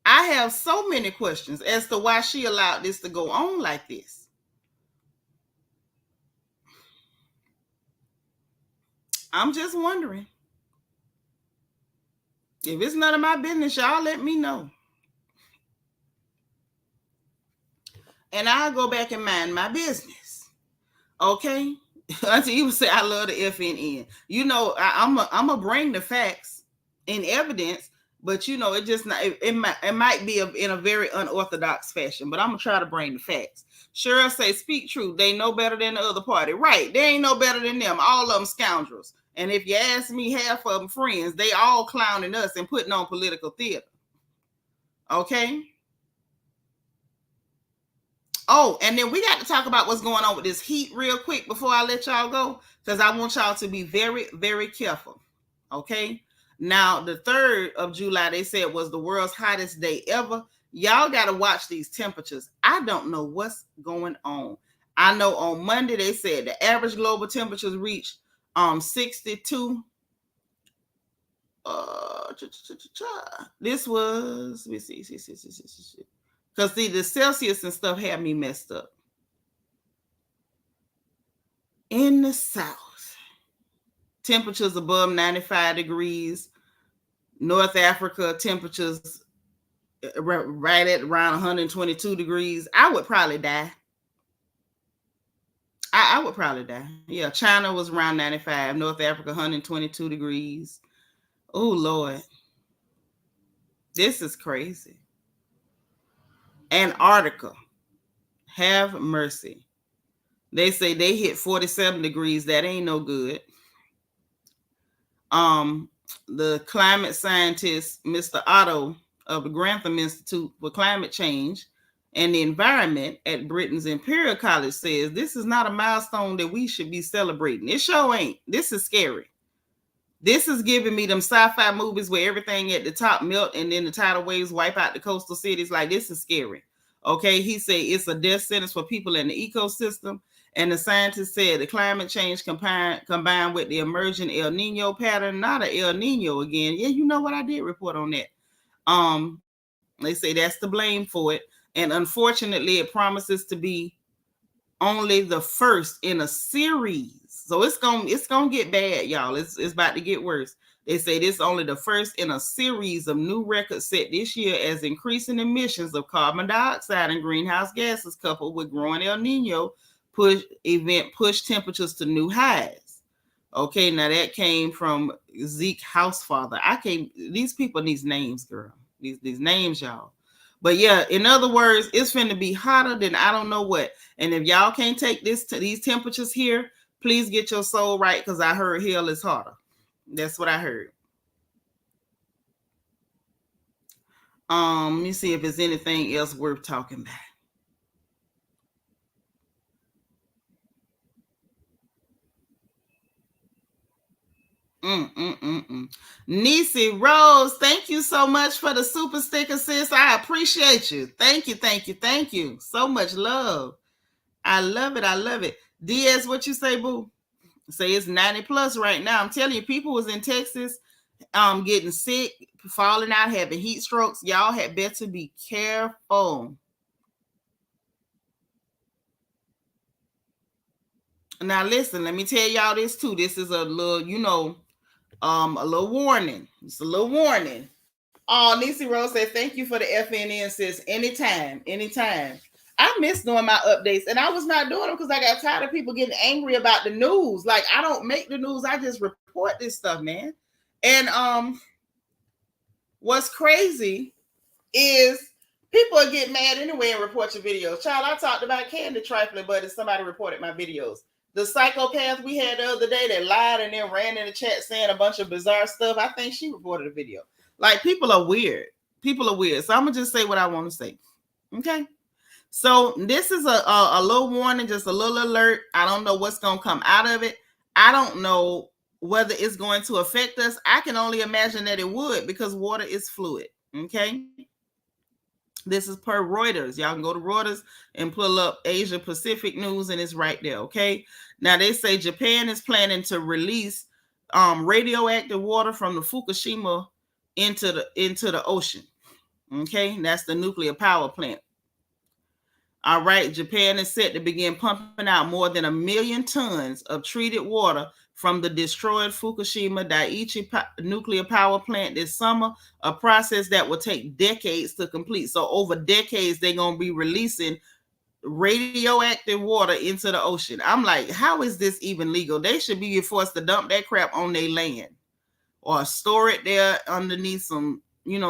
I have so many questions as to why she allowed this to go on like this. I'm just wondering. If it's none of my business, y'all let me know. And I'll go back and mind my business. Okay? Until you say I love the FNN. You know, I'm a bring the facts and evidence, but you know, it just not it might be in a very unorthodox fashion, but I'm gonna try to bring the facts. Cheryl say, speak truth. They know better than the other party. Right. They ain't no better than them. All of them scoundrels. And if you ask me, half of them friends, they all clowning us and putting on political theater. Okay? Oh, and then we got to talk about what's going on with this heat real quick before I let y'all go, because I want y'all to be very, very careful. Okay? Now, the 3rd of July, they said was the world's hottest day ever. Y'all got to watch these temperatures. I don't know what's going on. I know on Monday, they said the average global temperatures reached 62. This was, let me see. Because see, the Celsius and stuff had me messed up. In the South, temperatures above 95 degrees. North Africa, temperatures right at around 122 degrees. I would probably die. I would probably die. Yeah, China was around 95. North Africa, 122 degrees. Oh, Lord. This is crazy. Antarctica. Have mercy. They say they hit 47 degrees. That ain't no good. The climate scientist, Mr. Otto of the Grantham Institute for Climate Change and the Environment at Britain's Imperial College says this is not a milestone that we should be celebrating. It sure ain't. This is scary. This is giving me them sci-fi movies where everything at the top melt and then the tidal waves wipe out the coastal cities. Like, this is scary. Okay, he said it's a death sentence for people in the ecosystem. And the scientists said the climate change combined with the emerging El Nino pattern, not an El Nino again. Yeah, you know what? I did report on that. They say that's the blame for it. And unfortunately, it promises to be only the first in a series. So it's gonna get bad, y'all. It's about to get worse. They say this is only the first in a series of new records set this year as increasing emissions of carbon dioxide and greenhouse gases coupled with growing El Nino push temperatures to new highs. Okay, now that came from Zeke Housefather. These people need names, girl. These names, y'all. But yeah, in other words, it's finna be hotter than I don't know what. And if y'all can't take these temperatures here, please get your soul right, because I heard hell is hotter. That's what I heard. Let me see if there's anything else worth talking about. Nisi Rose, thank you so much for the super sticker, sis. I appreciate you. Thank you. So much love. I love it. Diaz, what you say, boo? Say it's 90 plus right now. I'm telling you, people was in Texas getting sick, falling out, having heat strokes. Y'all had better be careful. Now listen, let me tell y'all this too. This is a little, a little warning. It's a little warning. Oh, Nisi Rose said, thank you for the FNN, sis. Anytime. I miss doing my updates, and I was not doing them because I got tired of people getting angry about the news. Like, I don't make the news. I just report this stuff, man. And what's crazy is people get mad anyway and report your videos. Child, I talked about Candy trifling, but somebody reported my videos. The psychopath we had the other day that lied and then ran in the chat saying a bunch of bizarre stuff, I think she reported a video. Like, people are weird. So I'm going to just say what I want to say. Okay? So this is a little warning, just a little alert. I don't know what's going to come out of it. I don't know whether it's going to affect us. I can only imagine that it would, because water is fluid. Okay? This is per Reuters. Y'all can go to Reuters and pull up Asia Pacific news, and it's right there. Okay. Now they say Japan is planning to release radioactive water from the Fukushima into the ocean. Okay, that's the nuclear power plant. All right, Japan is set to begin pumping out more than 1 million tons of treated water from the destroyed Fukushima Daiichi nuclear power plant this summer, a process that will take decades to complete. So over decades, they're going to be releasing radioactive water into the ocean. I'm like, how is this even legal? They should be forced to dump that crap on their land or store it there underneath some,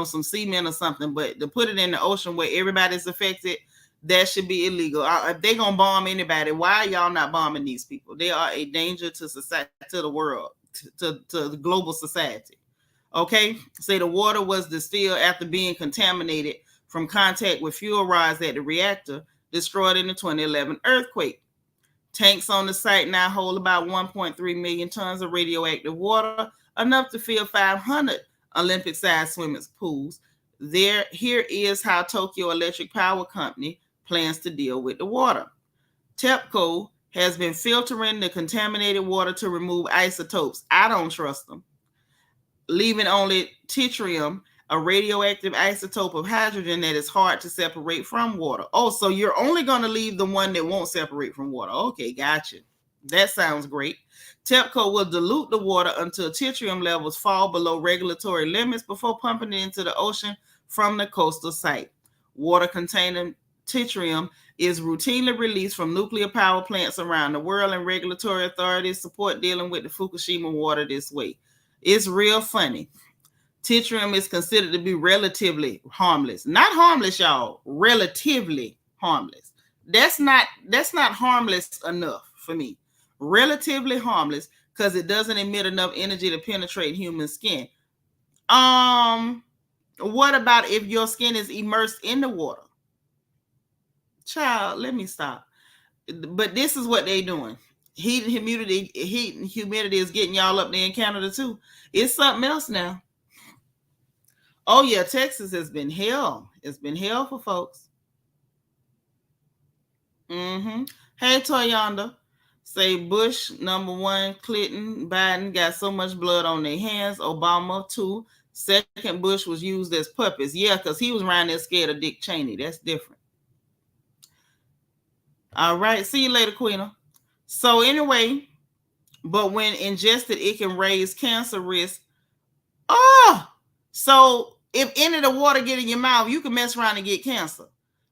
some cement or something. But to put it in the ocean where everybody's affected, that should be illegal. If they're going to bomb anybody, why are y'all not bombing these people? They are a danger to society, to the world, to the global society. Okay? Say the water was distilled after being contaminated from contact with fuel rods at the reactor destroyed in the 2011 earthquake. Tanks on the site now hold about 1.3 million tons of radioactive water, enough to fill 500 Olympic-sized swimming pools. Here is how Tokyo Electric Power Company plans to deal with the water. TEPCO has been filtering the contaminated water to remove isotopes. I don't trust them. Leaving only tritium, a radioactive isotope of hydrogen that is hard to separate from water. Oh, so you're only going to leave the one that won't separate from water. Okay, gotcha. That sounds great. TEPCO will dilute the water until tritium levels fall below regulatory limits before pumping it into the ocean from the coastal site. Water containing tritium is routinely released from nuclear power plants around the world, and regulatory authorities support dealing with the Fukushima water this way. It's real funny. Tritium is considered to be relatively harmless. Not harmless, y'all. Relatively harmless. That's not harmless enough for me. Relatively harmless because it doesn't emit enough energy to penetrate human skin. What about if your skin is immersed in the water? Child, let me stop. But this is what they doing. Heat and humidity is getting y'all up there in Canada too. It's something else now. Oh yeah, Texas has been hell. It's been hell for folks. Hey, Toyonda. Say Bush, number 1, Clinton, Biden got so much blood on their hands. Obama, 2. Second Bush was used as puppets. Yeah, because he was around there scared of Dick Cheney. That's different. All right. See you later, Queena. So anyway, but when ingested, it can raise cancer risk. Oh, so if any of the water get in your mouth, you can mess around and get cancer.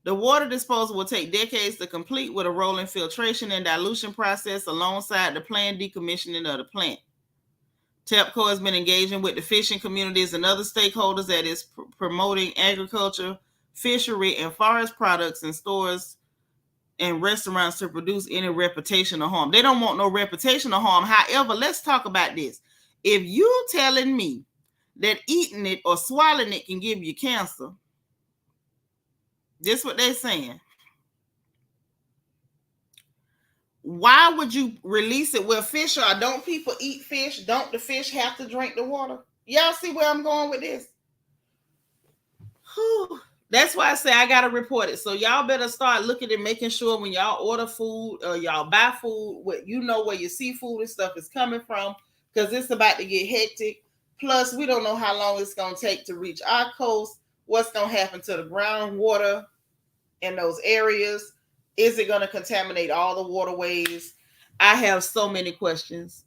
The water disposal will take decades to complete with a rolling filtration and dilution process alongside the planned decommissioning of the plant. TEPCO has been engaging with the fishing communities and other stakeholders that is promoting agriculture, fishery, and forest products in stores and restaurants to produce any reputational harm. They don't want no reputational harm. However, let's talk about this. If you telling me that eating it or swallowing it can give you cancer, this is what they're saying. Why would you release it? Well, fish are, don't people eat fish? Don't the fish have to drink the water? Y'all see where I'm going with this? Whew. That's why I say I gotta report it. So y'all better start looking and making sure when y'all order food or y'all buy food, what you know where your seafood and stuff is coming from, because it's about to get hectic. Plus, we don't know how long it's gonna take to reach our coast. What's gonna happen to the groundwater in those areas? Is it gonna contaminate all the waterways? I have so many questions.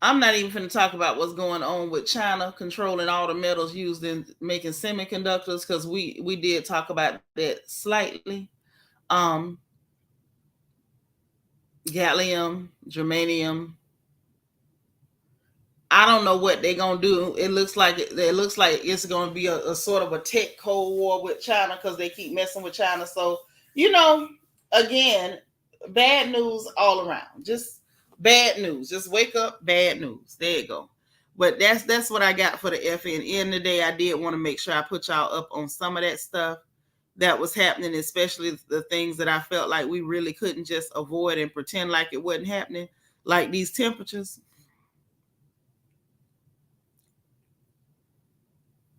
I'm not even going to talk about what's going on with China controlling all the metals used in making semiconductors, because we did talk about that slightly. Gallium, germanium. I don't know what they're gonna do. It looks like it's gonna be a sort of a tech cold war with China because they keep messing with China. So again, bad news all around. Just bad news. Just wake up, bad news. There you go. But that's what I got for the FN. End of the day, I did want to make sure I put y'all up on some of that stuff that was happening, especially the things that I felt like we really couldn't just avoid and pretend like it wasn't happening, like these temperatures.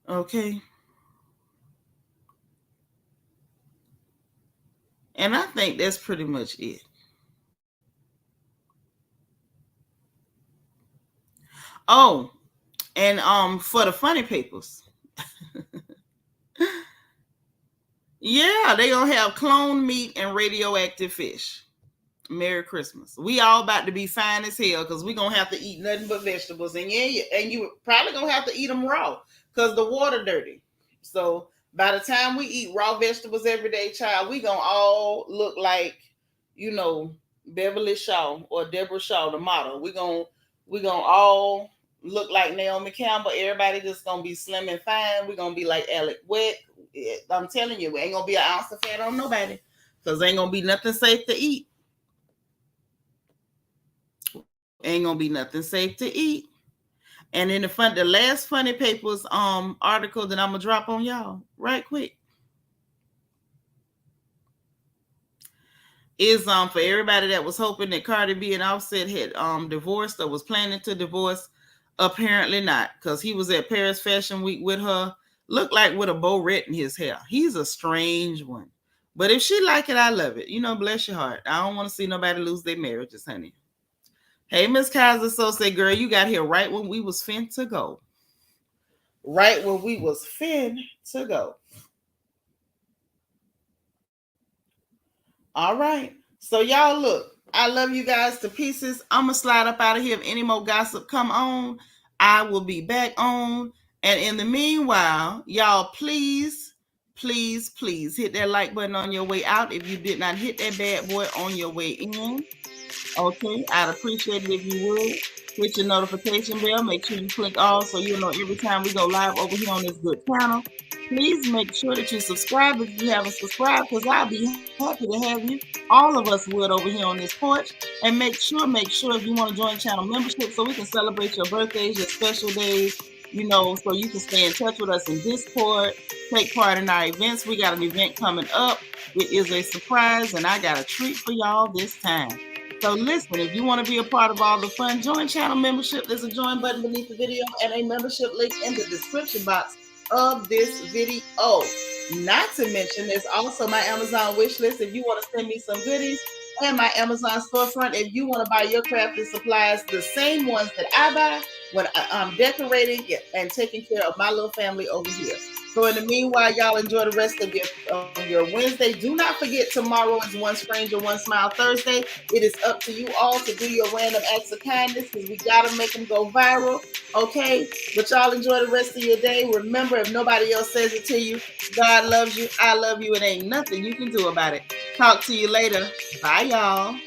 Okay. And I think that's pretty much it. Oh, and for the funny papers, yeah, they gonna have clone meat and radioactive fish. Merry Christmas. We all about to be fine as hell because we gonna have to eat nothing but vegetables, and yeah, and you probably gonna have to eat them raw because the water dirty. So by the time we eat raw vegetables every day, child, we gonna all look like, you know, Beverly Shaw or Deborah Shaw, the model. We gonna all look like Naomi Campbell. Everybody just gonna be slim and fine. We gonna be like Alec Wet. I'm telling you, we ain't gonna be an ounce of fat on nobody because ain't gonna be nothing safe to eat. Ain't gonna be nothing safe to eat. And then the last funny papers article that I'm gonna drop on y'all right quick is for everybody that was hoping that Cardi B and Offset had divorced or was planning to divorce. Apparently not, because he was at Paris Fashion Week with her, looked like with a bow red in his hair. He's a strange one. But if she like it, I love it. You know, bless your heart. I don't want to see nobody lose their marriages, honey. Hey, Miss Kaiser, so say, girl, you got here right when we was fin to go. Right when we was fin to go. All right. So y'all look, I love you guys to pieces. I'm gonna slide up out of here. If any more gossip come on, I will be back on. And in the meanwhile, y'all please, please, please hit that like button on your way out. If you did not hit that bad boy on your way in, okay, I'd appreciate it if you would. Hit your notification bell. Make sure you click all so you'll know every time we go live over here on this good channel. Please make sure that you subscribe if you haven't subscribed, because I'll be happy to have you. All of us would over here on this porch. And make sure if you want to join channel membership so we can celebrate your birthdays, your special days, you know, so you can stay in touch with us in Discord, take part in our events. We got an event coming up. It is a surprise, and I got a treat for y'all this time. So listen, if you want to be a part of all the fun, join channel membership. There's a join button beneath the video and a membership link in the description box of this video. Not to mention, there's also my Amazon wish list if you want to send me some goodies, and my Amazon storefront if you want to buy your crafting supplies, the same ones that I buy when I'm decorating and taking care of my little family over here. So in the meanwhile, y'all enjoy the rest of your Wednesday. Do not forget, tomorrow is One Stranger, One Smile Thursday. It is up to you all to do your random acts of kindness because we got to make them go viral, okay? But y'all enjoy the rest of your day. Remember, if nobody else says it to you, God loves you, I love you, and ain't nothing you can do about it. Talk to you later. Bye, y'all.